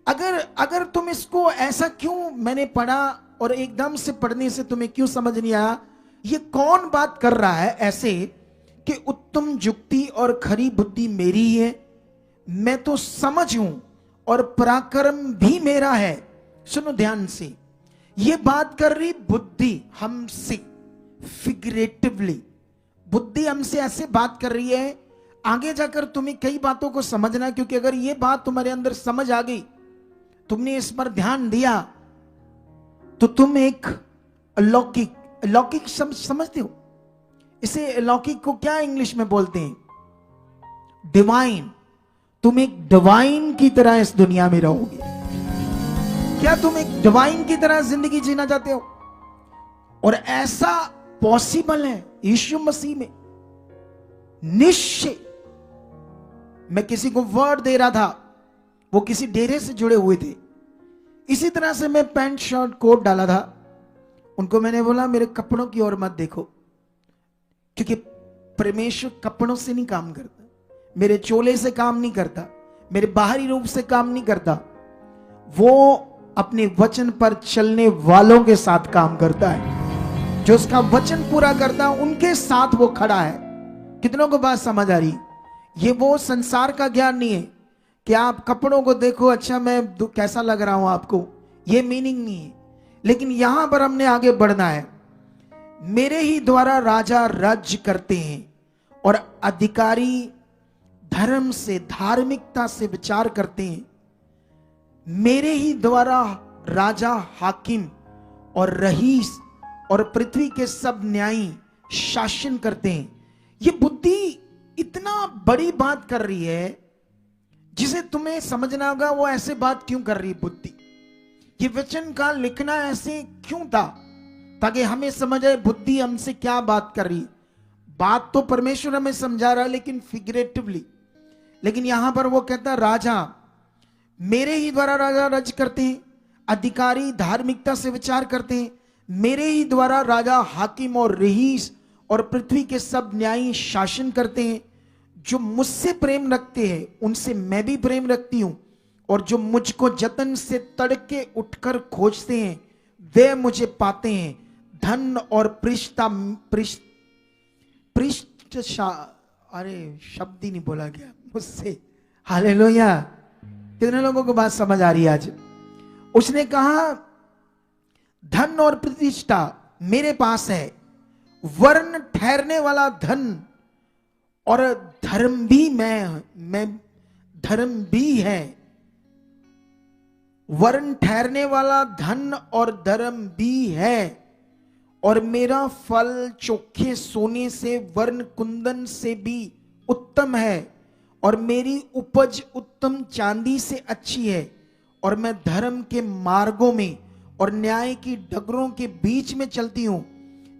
अगर तुम इसको ऐसा क्यों मैंने पढ़ा और एकदम से पढ़ने से तुम्हें क्यों समझ नहीं आया? ये कौन बात कर रहा है ऐसे कि उत्तम जुक्ति और खरी बुद्धि मेरी ही है? मैं तो समझ हूं और पराक्रम भी मेरा है। सुनो ध्यान से, ये बात कर रही बुद्धि हमसे, फिगरेटिवली बुद्धि हमसे ऐसे बात कर रही है। आगे जाकर तुम्हें कई बातों को समझना, क्योंकि अगर ये बात तुम्हारे अंदर समझ आ गई, तुमने इस पर ध्यान दिया, तो तुम एक अलौकिक समझते हो? इसे अलौकिक को क्या इंग्लिश में बोलते हैं? डिवाइन। तुम एक डिवाइन की तरह इस दुनिया में रहोगे। क्या तुम एक डिवाइन की तरह जिंदगी जीना चाहते हो? और ऐसा पॉसिबल है यीशु मसीह में, निश्चय। मैं किसी को वर्ड दे रहा था, वो किसी डेरे से जुड़े हुए थे, इसी तरह से मैं पैंट शर्ट कोट डाला था। उनको मैंने बोला मेरे कपड़ों की ओर मत देखो, क्योंकि परमेश्वर कपड़ों से नहीं काम करता, मेरे चोले से काम नहीं करता, मेरे बाहरी रूप से काम नहीं करता। वो अपने वचन पर चलने वालों के साथ काम करता है। जो उसका वचन पूरा करता है उनके साथ वो खड़ा है। कितनों को बात समझ आ रही? ये वो संसार का ज्ञान नहीं है कि आप कपड़ों को देखो, अच्छा मैं कैसा लग रहा हूं आपको, ये मीनिंग नहीं है। लेकिन यहां पर हमने आगे बढ़ना है। मेरे ही द्वारा राजा राज्य करते हैं और अधिकारी धर्म से, धार्मिकता से विचार करते हैं। मेरे ही द्वारा राजा, हाकिम और रईस और पृथ्वी के सब न्यायी शासन करते हैं। ये बुद्धि इतना बड़ी बात कर रही है जिसे तुम्हें समझना होगा वो ऐसे बात क्यों कर रही है बुद्धि। ये वचन का लिखना ऐसे क्यों था, ताकि हमें समझ आए बुद्धि हमसे क्या बात कर रही है। बात तो परमेश्वर हमें समझा रहा है लेकिन फिगरेटिवली। लेकिन यहां पर वो कहता है राजा, मेरे ही द्वारा राजा राज करते हैं, अधिकारी धार्मिकता से विचार करते हैं, मेरे ही द्वारा राजा, हाकिम और रईस और पृथ्वी के सब न्यायी शासन करते हैं। जो मुझसे प्रेम रखते हैं उनसे मैं भी प्रेम रखती हूं, और जो मुझको जतन से तड़के उठकर खोजते हैं वे मुझे पाते हैं। धन और अरे शब्द ही नहीं बोला गया मुझसे। हालेलुया। कितने लोगों को बात समझ आ रही है आज? उसने कहा धन और प्रतिष्ठा मेरे पास है, वर्ण ठहरने वाला धन और धर्म भी मैं धर्म भी है। वर्ण ठहरने वाला धन और धर्म भी है, और मेरा फल चोखे सोने से, वर्ण कुंदन से भी उत्तम है, और मेरी उपज उत्तम चांदी से अच्छी है। और मैं धर्म के मार्गों में और न्याय की डगरों के बीच में चलती हूं,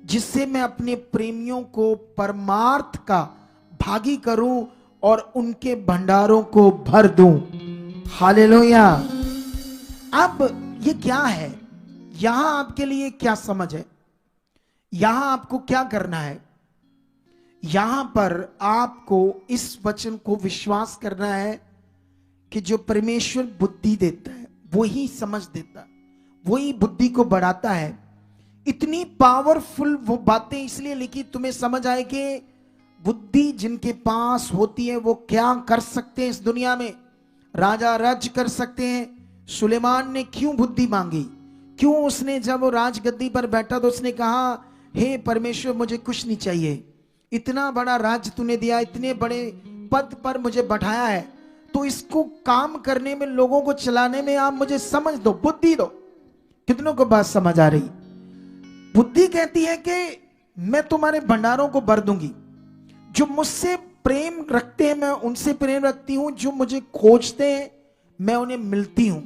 जिससे मैं अपने प्रेमियों को परमार्थ का भागी करूं और उनके भंडारों को भर दूं। हालेलुया। अब ये क्या है? यहां आपके लिए क्या समझ है? यहां आपको क्या करना है? यहां पर आपको इस वचन को विश्वास करना है कि जो परमेश्वर बुद्धि देता है वही समझ देता है, वही बुद्धि को बढ़ाता है। इतनी पावरफुल वो बातें इसलिए लिखी तुम्हें समझ आए कि बुद्धि जिनके पास होती है वो क्या कर सकते हैं इस दुनिया में। राजा राज कर सकते हैं। सुलेमान ने क्यों बुद्धि मांगी? क्यों उसने जब वो राजगद्दी पर बैठा तो उसने कहा हे परमेश्वर मुझे कुछ नहीं चाहिए, इतना बड़ा राज्य तूने दिया, इतने बड़े पद पर मुझे बैठाया है, तो इसको काम करने में, लोगों को चलाने में आप मुझे समझ दो, बुद्धि दो। कितनों को बात समझ आ रही? बुद्धि कहती है कि मैं तुम्हारे भंडारों को भर दूंगी। जो मुझसे प्रेम रखते हैं मैं उनसे प्रेम रखती हूं, जो मुझे खोजते हैं मैं उन्हें मिलती हूं।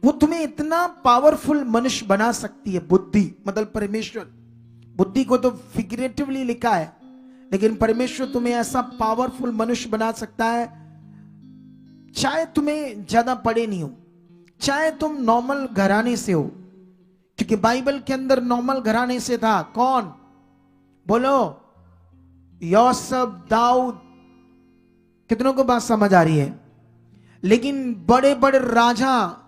वो तुम्हें इतना पावरफुल मनुष्य बना सकती है बुद्धि, मतलब परमेश्वर। बुद्धि को तो फिगरेटिवली लिखा है, लेकिन परमेश्वर तुम्हें ऐसा पावरफुल मनुष्य बना सकता है। चाहे तुम्हें ज्यादा पढ़े नहीं हो, चाहे तुम नॉर्मल घराने से हो, क्योंकि बाइबल के अंदर नॉर्मल घराने से था कौन? बोलो, यूसुफ, दाऊद। कितनों को बात समझ आ रही है? लेकिन बड़े बड़े राजा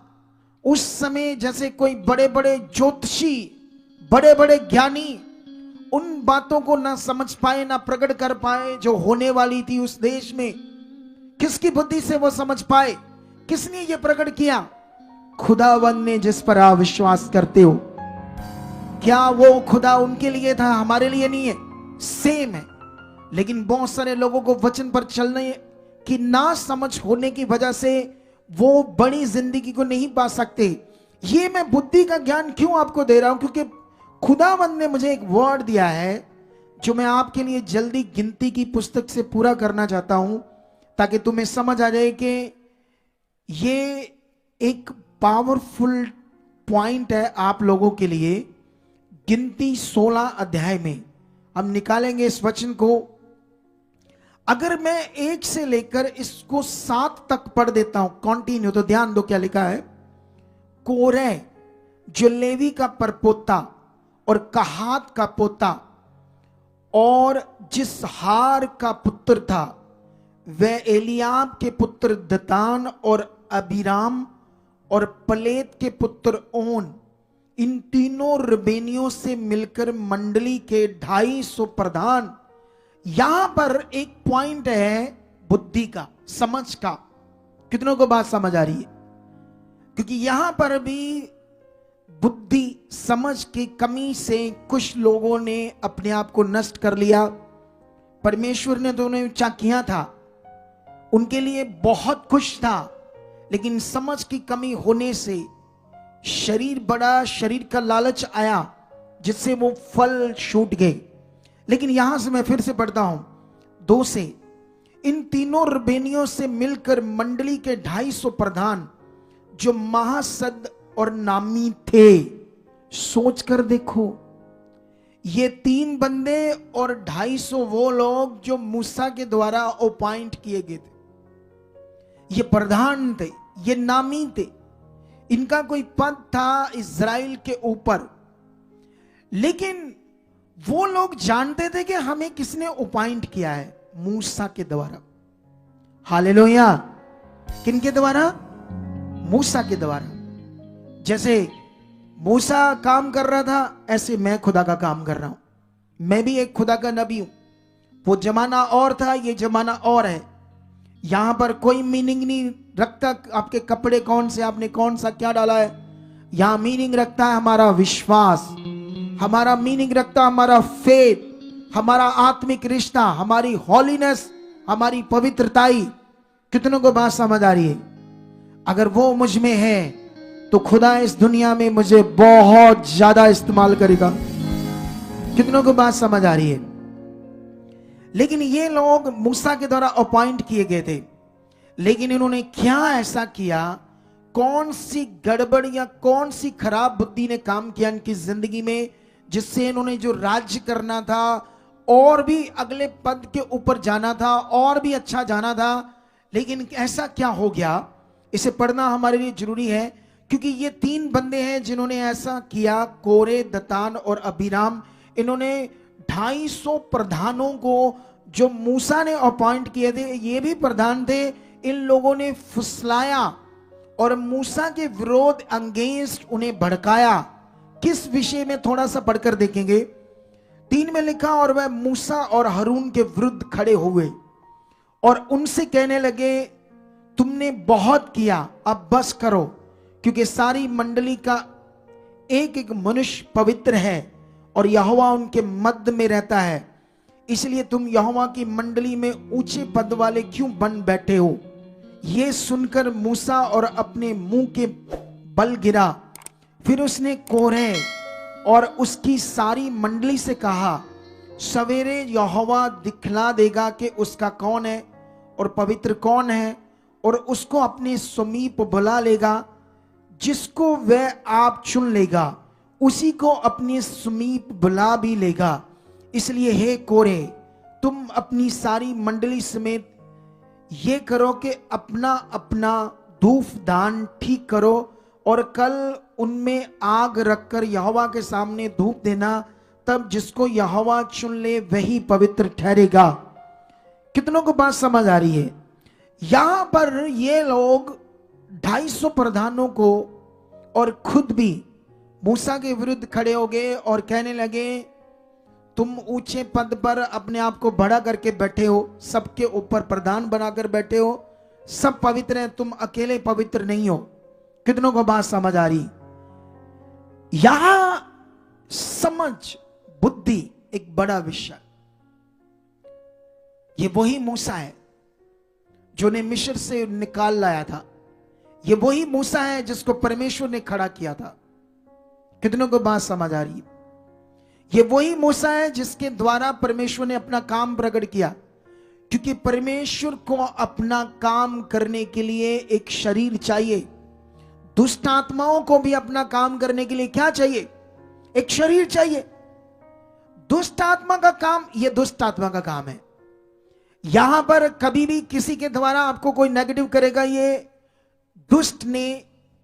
उस समय, जैसे कोई बड़े बड़े ज्योतिषी, बड़े बड़े ज्ञानी, उन बातों को ना समझ पाए, ना प्रकट कर पाए जो होने वाली थी उस देश में। किसकी बुद्धि से वो समझ पाए? किसने ये प्रकट किया? खुदावन ने, जिस पर आप विश्वास करते हो। क्या वो खुदा उनके लिए था, हमारे लिए नहीं है? सेम है। लेकिन बहुत सारे लोगों को वचन पर चलने की ना समझ होने की वजह से वो बड़ी जिंदगी को नहीं पा सकते। ये मैं बुद्धि का ज्ञान क्यों आपको दे रहा हूं? क्योंकि खुदावंद ने मुझे एक वर्ड दिया है जो मैं आपके लिए जल्दी गिनती की पुस्तक से पूरा करना चाहता हूं, ताकि तुम्हें समझ आ जाए कि ये एक पावरफुल पॉइंट है आप लोगों के लिए। गिनती 16 अध्याय में हम निकालेंगे इस वचन को। अगर मैं 1 से लेकर इसको 7 तक पढ़ देता हूं कंटिन्यू, तो ध्यान दो क्या लिखा है। कोरे जो लेवी का परपोता और कहात का पोता और जिस हार का पुत्र था, वह एलियाब के पुत्र दतान और अबीराम और पलेत के पुत्र ओन, इन तीनों रबेनियों से मिलकर मंडली के 250 प्रधान। यहां पर एक पॉइंट है बुद्धि का, समझ का। कितनों को बात समझ आ रही है? क्योंकि यहां पर भी बुद्धि समझ की कमी से कुछ लोगों ने अपने आप को नष्ट कर लिया। परमेश्वर ने तो उन्हें ऊंचा किया था, उनके लिए बहुत खुश था, लेकिन समझ की कमी होने से शरीर बड़ा, शरीर का लालच आया, जिससे वो फल छूट गए। लेकिन यहां से मैं फिर से पढ़ता हूं 2 से, इन तीनों रबेनियों से मिलकर मंडली के 250 प्रधान जो महासद और नामी थे। सोचकर देखो, ये 3 बंदे और 250 वो लोग जो मूसा के द्वारा अपॉइंट किए गए थे। ये प्रधान थे, ये नामी थे, इनका कोई पद था इज़राइल के ऊपर। लेकिन वो लोग जानते थे कि हमें किसने अपॉइंट किया है, मूसा के द्वारा। हालेलुया। किनके द्वारा? मूसा के द्वारा। जैसे मूसा काम कर रहा था, ऐसे मैं खुदा का काम कर रहा हूं। मैं भी एक खुदा का नबी हूं। वो जमाना और था, ये जमाना और है। यहां पर कोई मीनिंग नहीं रखता आपके कपड़े कौन से, आपने कौन सा क्या डाला है। यहां मीनिंग रखता है हमारा विश्वास, हमारा मीनिंग रखता है हमारा फेथ, हमारा आत्मिक रिश्ता, हमारी हॉलीनेस, हमारी पवित्रताई। कितनों को बात समझ आ रही है? अगर वो मुझ में है तो खुदा इस दुनिया में मुझे बहुत ज्यादा इस्तेमाल करेगा। कितनों को बात समझ आ रही है? लेकिन ये लोग मूसा के द्वारा अपॉइंट किए गए थे, लेकिन इन्होंने क्या ऐसा किया, कौन सी गड़बड़ या कौन सी खराब बुद्धि ने काम किया इनकी जिंदगी में, जिससे इन्होंने जो राज्य करना था और भी अगले पद के ऊपर जाना था और भी अच्छा जाना था, लेकिन ऐसा क्या हो गया? इसे पढ़ना हमारे लिए जरूरी है, क्योंकि ये 3 बंदे हैं जिन्होंने ऐसा किया। कोरे, दतान और अबीराम, इन्होंने 250 प्रधानों को जो मूसा ने अपॉइंट किए थे, ये भी प्रधान थे, इन लोगों ने फुसलाया और मूसा के विरोध अगेंस्ट उन्हें भड़काया। किस विषय में थोड़ा सा पढ़कर देखेंगे। 3 में लिखा, और वह मूसा और हारून के विरुद्ध खड़े हुए और उनसे कहने लगे, तुमने बहुत किया, अब बस करो, क्योंकि सारी मंडली का एक एक मनुष्य पवित्र है और यहोवा उनके मध्य में रहता है। इसलिए तुम यहोवा की मंडली में ऊंचे पद वाले क्यों बन बैठे हो? ये सुनकर मूसा और अपने मुंह के बल गिरा। फिर उसने कोरे और उसकी सारी मंडली से कहा, सवेरे यहोवा दिखला देगा कि उसका कौन है और पवित्र कौन है, और उसको अपने समीप बुला लेगा। जिसको वह आप चुन लेगा, उसी को अपने समीप बुला भी लेगा। इसलिए हे कोरे, तुम अपनी सारी मंडली समेत ये करो कि अपना अपना धूप दान ठीक करो, और कल उनमें आग रखकर यहोवा के सामने धूप देना। तब जिसको यहोवा चुन ले वही पवित्र ठहरेगा। कितनों को बात समझ आ रही है? यहां पर ये लोग 250 प्रधानों को और खुद भी मूसा के विरुद्ध खड़े हो गए और कहने लगे, तुम ऊंचे पद पर अपने आप को बड़ा करके बैठे हो, सबके ऊपर प्रधान बनाकर बैठे हो, सब पवित्र हैं, तुम अकेले पवित्र नहीं हो। कितनों को बात समझ आ रही? यहां समझ, बुद्धि एक बड़ा विषय। ये वही मूसा है जो ने मिस्र से निकाल लाया था। ये वही मूसा है जिसको परमेश्वर ने खड़ा किया था। कितनों को बात समझ आ रही है? ये वही मूसा है जिसके द्वारा परमेश्वर ने अपना काम प्रकट किया, क्योंकि परमेश्वर को अपना काम करने के लिए एक शरीर चाहिए। दुष्ट आत्माओं को भी अपना काम करने के लिए क्या चाहिए? एक शरीर चाहिए। दुष्ट आत्मा का काम, यह दुष्ट आत्मा का काम है। यहां पर कभी भी किसी के द्वारा आपको कोई नेगेटिव करेगा, ये दुष्ट ने,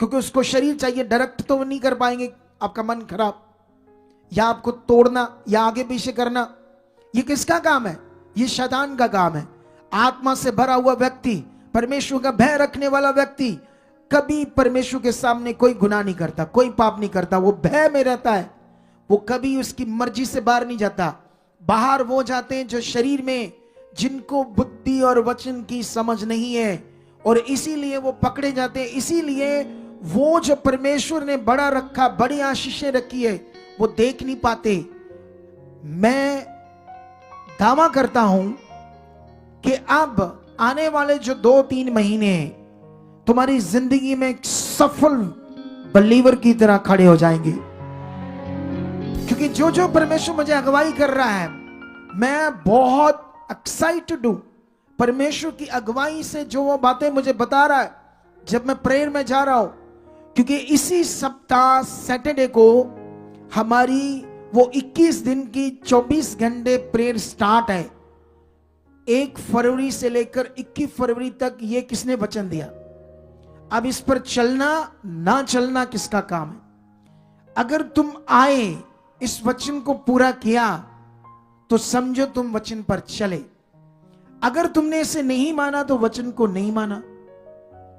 क्योंकि उसको शरीर चाहिए, डायरेक्ट तो नहीं कर पाएंगे। आपका मन खराब या आपको तोड़ना या आगे पीछे करना, ये किसका काम है? ये शैतान का काम है। आत्मा से भरा हुआ व्यक्ति, परमेश्वर का भय रखने वाला व्यक्ति कभी परमेश्वर के सामने कोई गुनाह नहीं करता, कोई पाप नहीं करता। वो भय में रहता है, वो कभी उसकी मर्जी से बाहर नहीं जाता। बाहर वो जाते हैं जो शरीर में, जिनको बुद्धि और वचन की समझ नहीं है, और इसीलिए वो पकड़े जाते हैं। इसीलिए वो जो परमेश्वर ने बड़ा रखा, बड़ी आशीषें रखी है, वो देख नहीं पाते। मैं दावा करता हूं कि अब आने वाले जो 2-3 महीने हैं तुम्हारी जिंदगी में एक सफल बलीवर की तरह खड़े हो जाएंगे, क्योंकि जो जो परमेश्वर मुझे अगुवाई कर रहा है, मैं बहुत एक्साइटेड हूं परमेश्वर की अगुवाई से। जो वो बातें मुझे बता रहा है जब मैं प्रेयर में जा रहा हूं, क्योंकि इसी सप्ताह सैटरडे को हमारी वो 21 दिन की 24 घंटे प्रेयर स्टार्ट है। 1 फरवरी से लेकर 21 फरवरी तक ये किसने वचन दिया? अब इस पर चलना ना चलना किसका काम है? अगर तुम आए, इस वचन को पूरा किया, तो समझो तुम वचन पर चले। अगर तुमने इसे नहीं माना तो वचन को नहीं माना।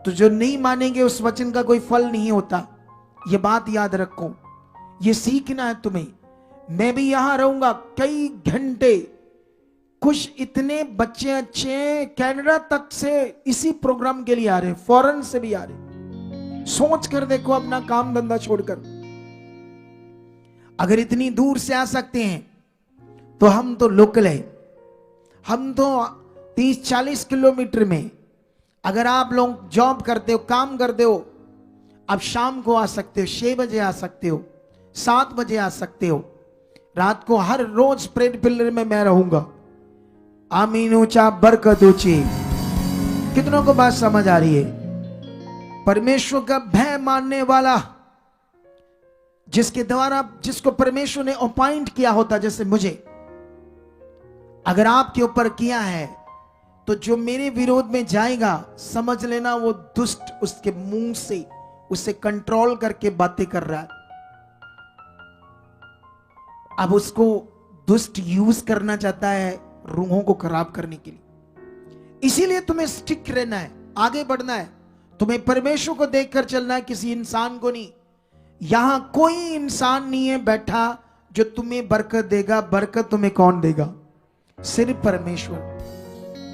तो जो नहीं मानेंगे उस वचन का कोई फल नहीं होता। यह बात याद रखो, ये सीखना है तुम्हें। मैं भी यहां रहूंगा कई घंटे। कुछ इतने बच्चे अच्छे कनाडा तक से इसी प्रोग्राम के लिए आ रहे, फॉरेन से भी आ रहे। सोच कर देखो, अपना काम धंधा छोड़कर अगर इतनी दूर से आ सकते हैं, तो हम तो लोकल है। हम तो 30-40 किलोमीटर में, अगर आप लोग जॉब करते हो, काम करते हो, अब शाम को आ सकते हो, 6 बजे आ सकते हो, 7 बजे आ सकते हो। रात को हर रोज प्रेयर पिलर में मैं रहूंगा। आमीन ऊंचा, बरकत ऊंची। कितनों को बात समझ आ रही है? परमेश्वर का भय मानने वाला, जिसके द्वारा, जिसको परमेश्वर ने अपॉइंट किया होता, जैसे मुझे अगर आपके ऊपर किया है, तो जो मेरे विरोध में जाएगा, समझ लेना वो दुष्ट उसके मुंह से उसे कंट्रोल करके बातें कर रहा है। अब उसको दुष्ट यूज करना चाहता है रूहों को खराब करने के लिए। इसीलिए तुम्हें स्टिक रहना है, आगे बढ़ना है। तुम्हें परमेश्वर को देखकर चलना है, किसी इंसान को नहीं। यहां कोई इंसान नहीं है बैठा जो तुम्हें बरकत देगा। बरकत तुम्हें कौन देगा? सिर्फ परमेश्वर।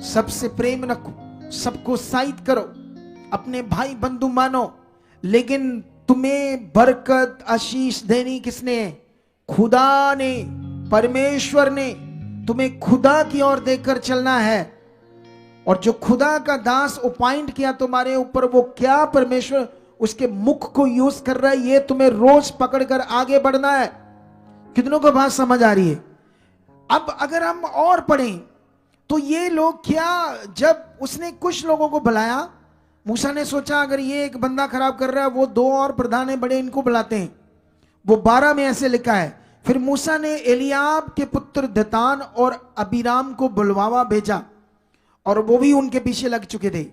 सबसे प्रेम रखो, सबको साइड करो, अपने भाई बंधु मानो, लेकिन तुम्हें बरकत आशीष देनी किसने है? खुदा ने, परमेश्वर ने। तुम्हें खुदा की ओर देखकर चलना है। और जो खुदा का दास अपॉइंट किया तुम्हारे ऊपर, वो क्या परमेश्वर उसके मुख को यूज कर रहा है, ये तुम्हें रोज पकड़कर आगे बढ़ना है। कितनों को बात समझ आ रही है? अब अगर हम और पढ़ें, तो ये लोग क्या, जब उसने कुछ लोगों को बुलाया, मूसा ने सोचा अगर ये एक बंदा खराब कर रहा है, वो 2 और प्रधान है बड़े, इनको बुलाते हैं। वो 12 में ऐसे लिखा है। फिर मूसा ने एलियाब के पुत्र दतान और अबीराम को बुलवावा भेजा, और वो भी उनके पीछे लग चुके थे,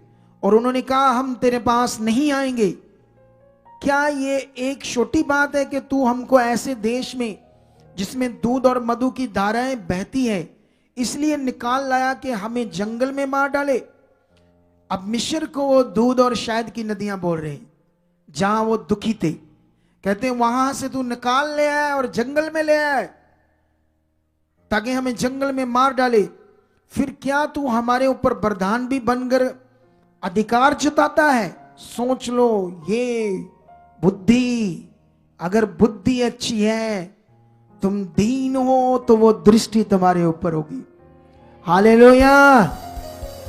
और उन्होंने कहा हम तेरे पास नहीं आएंगे। क्या ये एक छोटी बात है कि तू हमको ऐसे देश में जिसमें दूध और मधु की धाराएं बहती है, इसलिए निकाल लाया कि हमें जंगल में मार डाले? अब मिस्र को वो दूध और शहद की नदियां बोल रहे हैं, जहां वो दुखी थे। कहते हैं वहां से तू निकाल ले आया और जंगल में ले आया ताकि हमें जंगल में मार डाले। फिर क्या तू हमारे ऊपर प्रधान भी बनकर अधिकार जताता है? सोच लो, ये बुद्धि, अगर बुद्धि अच्छी है, तुम दीन हो, तो वो दृष्टि तुम्हारे ऊपर होगी। हालेलुया।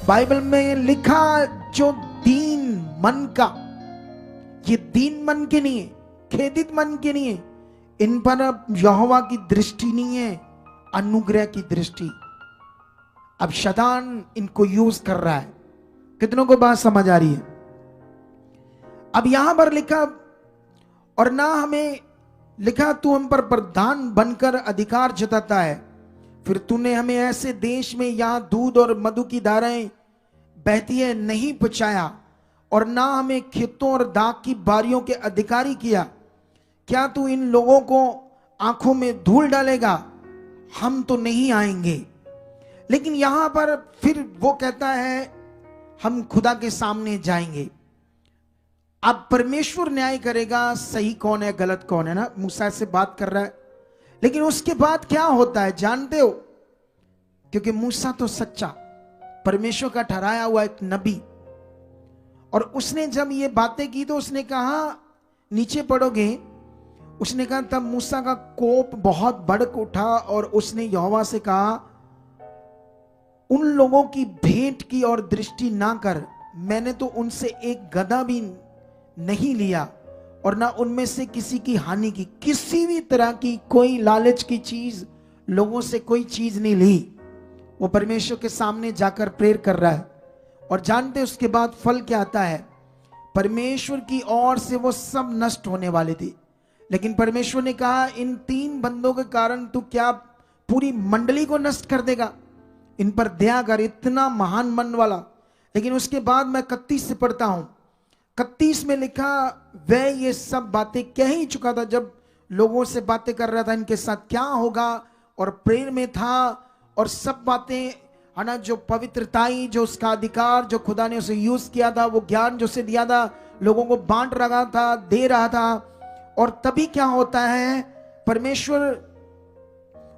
बाइबल में लिखा, जो दीन मन का, ये दीन मन के नहीं है, खेदित मन के नहीं है, इन पर अब यहोवा की दृष्टि नहीं है, अनुग्रह की दृष्टि। अब शैतान इनको यूज कर रहा है। कितनों को बात समझ आ रही है? अब यहां पर लिखा, और ना हमें लिखा तू हम पर प्रधान बनकर अधिकार जताता है। फिर तूने हमें ऐसे देश में यहां दूध और मधु की धाराएं बहती है नहीं पहुंचाया, और ना हमें खेतों और दाख की बारियों के अधिकारी किया। क्या तू इन लोगों को आंखों में धूल डालेगा? हम तो नहीं आएंगे। लेकिन यहां पर फिर वो कहता है हम खुदा के सामने जाएंगे। अब परमेश्वर न्याय करेगा, सही कौन है गलत कौन है ना। मूसा से बात कर रहा है, लेकिन उसके बाद क्या होता है जानते हो? क्योंकि मूसा तो सच्चा परमेश्वर का ठहराया हुआ एक नबी, और उसने जब ये बातें की तो उसने कहा नीचे पड़ोगे। उसने कहा, तब मूसा का कोप बहुत भड़क उठा और उसने यहोवा से कहा उन लोगों की भेंट की और दृष्टि ना कर, मैंने तो उनसे एक गदहा भी नहीं लिया और ना उनमें से किसी की हानि की। किसी भी तरह की कोई लालच की चीज, लोगों से कोई चीज नहीं ली। वो परमेश्वर के सामने जाकर प्रेयर कर रहा है और जानते उसके बाद फल क्या आता है। परमेश्वर की ओर से वो सब नष्ट होने वाले थे, लेकिन परमेश्वर ने कहा इन 3 बंदों के कारण तू क्या पूरी मंडली को नष्ट कर देगा? इन पर दया कर, इतना महान मन वाला। लेकिन उसके बाद मैं 31 से पढ़ता हूं। 31 में लिखा, वह ये सब बातें कह ही चुका था जब लोगों से बातें कर रहा था इनके साथ क्या होगा, और प्रेयर में था और सब बातें है ना, जो पवित्रताई, जो उसका अधिकार जो खुदा ने उसे यूज किया था, वो ज्ञान जो उसे दिया था, लोगों को बांट रहा था, दे रहा था। और तभी क्या होता है, परमेश्वर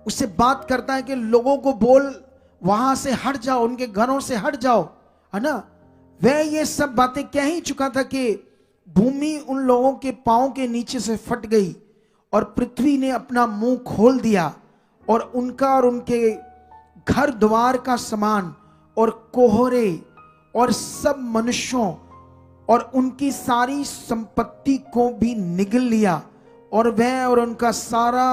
उससे बात करता है कि लोगों को बोल वहां से हट जाओ, उनके घरों से हट जाओ, है ना। वह ये सब बातें कह ही चुका था कि भूमि उन लोगों के पांव के नीचे से फट गई और पृथ्वी ने अपना मुंह खोल दिया और उनका और उनके घर द्वार का सामान और कोहरे और सब मनुष्यों और उनकी सारी संपत्ति को भी निगल लिया, और वह और उनका सारा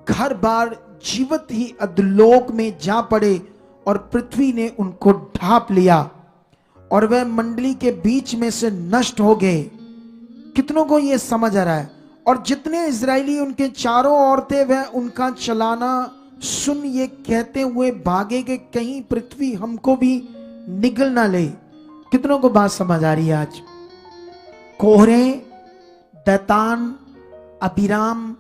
घर बार जीवित ही अधोलोक में जा पड़े और पृथ्वी ने उनको ढांप लिया और वह मंडली के बीच में से नष्ट हो गए। कितनों को यह समझ आ रहा है? और जितने इजरायली उनके चारों ओर थे वह उनका चलाना सुन ये कहते हुए भागे कि कहीं पृथ्वी हमको भी निगल ना ले। कितनों को बात समझ आ रही है आज? कोहरे, दैतान, अबीराम,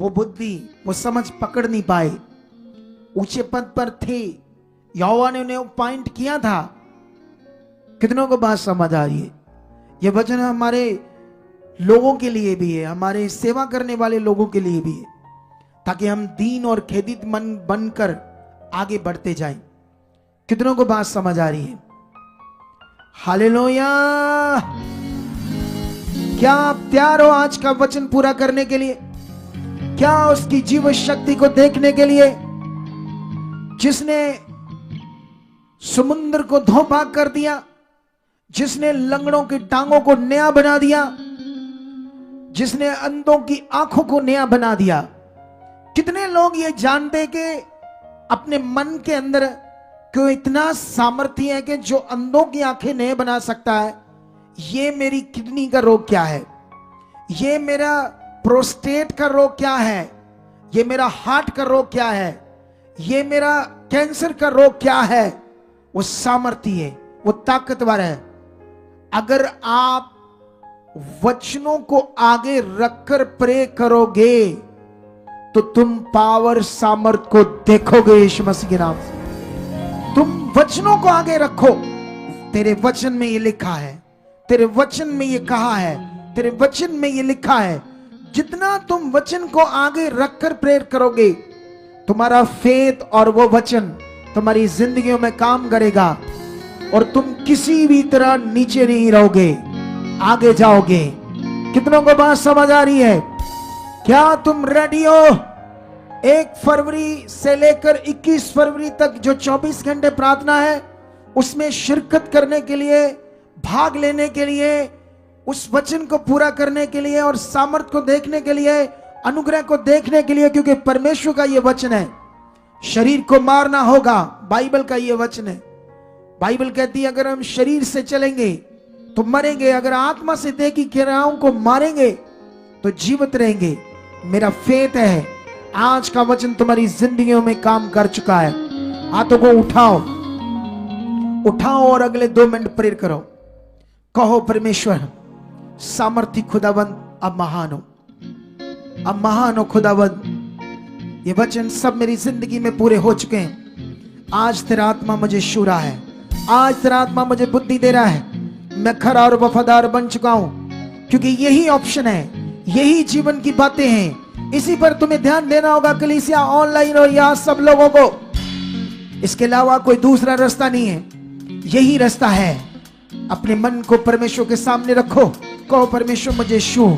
वो बुद्धि, वो समझ पकड़ नहीं पाए, ऊंचे पद पर थे, यहोवा ने उन्हें पॉइंट किया था। कितनों को बात समझ आ रही है? यह वचन हमारे लोगों के लिए भी है, हमारे सेवा करने वाले लोगों के लिए भी है, ताकि हम दीन और खेदित मन बनकर आगे बढ़ते जाएं। कितनों को बात समझ आ रही है? हालेलुया! क्या आप तैयार हो आज का वचन पूरा करने के लिए? क्या उसकी जीव शक्ति को देखने के लिए, जिसने समुद्र को धो भाग कर दिया, जिसने लंगड़ों की टांगों को नया बना दिया, जिसने अंधों की आंखों को नया बना दिया। कितने लोग ये जानते कि अपने मन के अंदर क्यों इतना सामर्थ्य है कि जो अंधों की आंखें नए बना सकता है? ये मेरी किडनी का रोग क्या है, ये मेरा प्रोस्टेट का रोग क्या है, ये मेरा हार्ट का रोग क्या है, ये मेरा कैंसर का रोग क्या है? वो सामर्थ्य है, वो ताकतवर है। अगर आप वचनों को आगे रखकर प्रे करोगे तो तुम पावर सामर्थ को देखोगे यीशु मसीह के नाम से। तुम वचनों को आगे रखो। तेरे वचन में ये लिखा है, तेरे वचन में ये कहा है, तेरे वचन में ये लिखा है। जितना तुम वचन को आगे रखकर प्रेयर करोगे, तुम्हारा फेथ और वो वचन तुम्हारी जिंदगियों में काम करेगा और तुम किसी भी तरह नीचे नहीं रहोगे, आगे जाओगे। कितनों को बात समझ आ रही है? क्या तुम रेडी हो? 1 फरवरी से लेकर 21 फरवरी तक जो 24 घंटे प्रार्थना है, उसमें शिरकत करने के लिए, भाग लेने के लिए, उस वचन को पूरा करने के लिए और सामर्थ को देखने के लिए, अनुग्रह को देखने के लिए, क्योंकि परमेश्वर का यह वचन है। शरीर को मारना होगा, बाइबल का यह वचन है। बाइबल कहती है अगर हम शरीर से चलेंगे तो मरेंगे, अगर आत्मा से देह की क्रियाओं को मारेंगे तो जीवित रहेंगे। मेरा फेथ है आज का वचन तुम्हारी जिंदगियों में काम कर चुका है। हाथों को उठाओ, उठाओ और अगले 2 मिनट प्रेयर करो। कहो परमेश्वर सामर्थी खुदावंद, अब महान हो, अब महान हो खुदावंद। ये वचन सब मेरी जिंदगी में पूरे हो चुके हैं। आज तेरा आत्मा मुझे छू रहा है, आज तेरा आत्मा मुझे बुद्धि दे रहा है। मैं खरा और वफादार बन चुका हूं, क्योंकि यही ऑप्शन है, यही जीवन की बातें हैं। इसी पर तुम्हें ध्यान देना होगा, कलीसिया ऑनलाइन और यहां सब लोगों को। इसके अलावा कोई दूसरा रास्ता नहीं है, यही रास्ता है। अपने मन को परमेश्वर के सामने रखो, कहो परमेश्वर मुझे छू,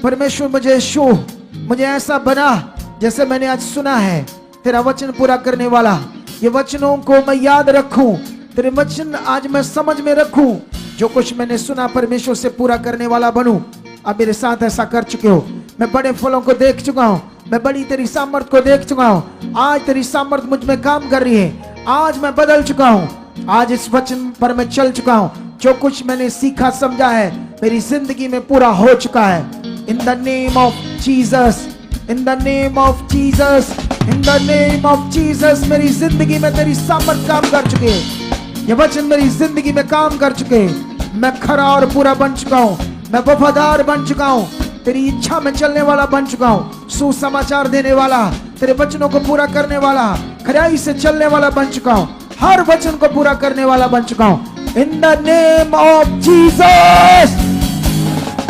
परमेश्वर मुझे छू, मुझे ऐसा बना जैसे मैंने आज सुना है, तेरा वचन पूरा करने वाला, ये वचनों को मैं याद रखूं, तेरे वचन आज मैं समझ में रखूं, जो कुछ मैंने सुना परमेश्वर से पूरा करने वाला बनूं। अब मेरे साथ ऐसा कर चुके हो, मैं बड़े फलों को देख चुका हूं, मैं बड़ी तेरी सामर्थ को देख चुका हूं। आज तेरी सामर्थ मुझ में काम कर रही है, आज मैं बदल चुका हूं, आज इस वचन पर मैं चल चुका हूं। जो कुछ मैंने सीखा समझा है मेरी जिंदगी में पूरा हो चुका है। In the name of Jesus, in the name of Jesus, in the name of Jesus, मेरी जिंदगी में तेरी सामर्थ काम कर चुके हैं। ये वचन मेरी जिंदगी में काम कर चुके हैं। मैं खरा और पूरा बन चुका हूं, मैं वफादार बन चुका हूं, तेरी इच्छा में चलने वाला बन चुका हूं, सुसमाचार देने वाला, तेरे वचनों को पूरा करने वाला, खराई से चलने वाला बन चुका हूं, हर वचन को पूरा करने वाला बन चुका हूं। In the name of Jesus,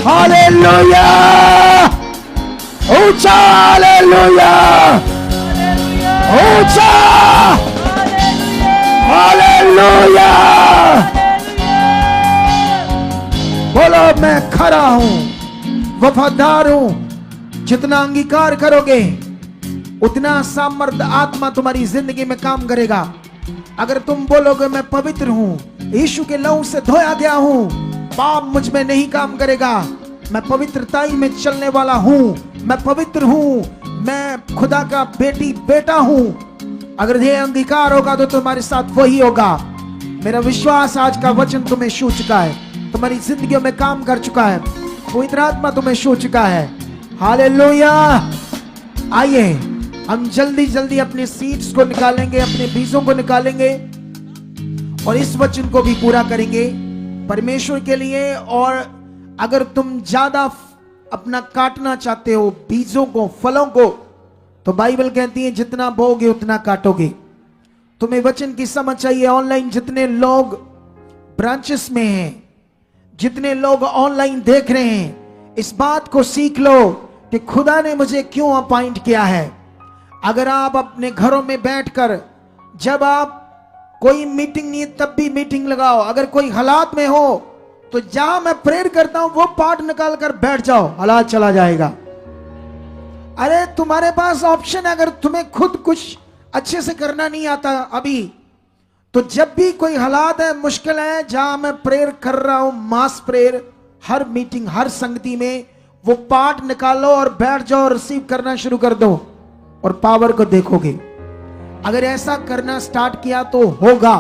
hallelujah, ऊंचा हालेलुया, ऊंचा हालेलुया। बोलो मैं खरा हूं, वफादार हूं। जितना अंगीकार करोगे उतना सामर्थ आत्मा तुम्हारी जिंदगी में काम करेगा। अगर तुम बोलोगे मैं पवित्र हूं, यीशु के लहू से धोया गया हूं, पाप मुझ में नहीं काम करेगा, मैं पवित्रताई में चलने वाला हूं, मैं पवित्र हूं, मैं खुदा का बेटी बेटा हूं। अगर ये अंगीकार होगा तो तुम्हारे साथ वही होगा। मेरा विश्वास आज का वचन तुम्हें छू चुका है, तुम्हारी जिंदगी में काम कर चुका है, पवित्र आत्मा तुम्हें छू चुका है। हालेलुया। आइए हम जल्दी जल्दी अपने सीड्स को निकालेंगे, अपने बीजों को निकालेंगे और इस वचन को भी पूरा करेंगे परमेश्वर के लिए। और अगर तुम ज्यादा अपना काटना चाहते हो बीजों को, फलों को, तो बाइबल कहती है जितना बोओगे उतना काटोगे। तुम्हें वचन की समझ चाहिए। ऑनलाइन जितने लोग ब्रांचेस में हैं, जितने लोग ऑनलाइन देख रहे हैं, इस बात को सीख लो कि खुदा ने मुझे क्यों अपॉइंट किया है। अगर आप अपने घरों में बैठकर, जब आप कोई मीटिंग नहीं तब भी मीटिंग लगाओ, अगर कोई हालात में हो तो जहां मैं प्रेयर करता हूं वो पार्ट निकाल कर बैठ जाओ, हालात चला जाएगा। अरे तुम्हारे पास ऑप्शन है। अगर तुम्हें खुद कुछ अच्छे से करना नहीं आता अभी, तो जब भी कोई हालात है, मुश्किल है, जहां मैं प्रेयर कर रहा हूं, मास प्रेयर, हर मीटिंग, हर संगति में वो पार्ट निकालो और बैठ जाओ, रिसीव करना शुरू कर दो और पावर को देखोगे। अगर ऐसा करना स्टार्ट किया तो होगा।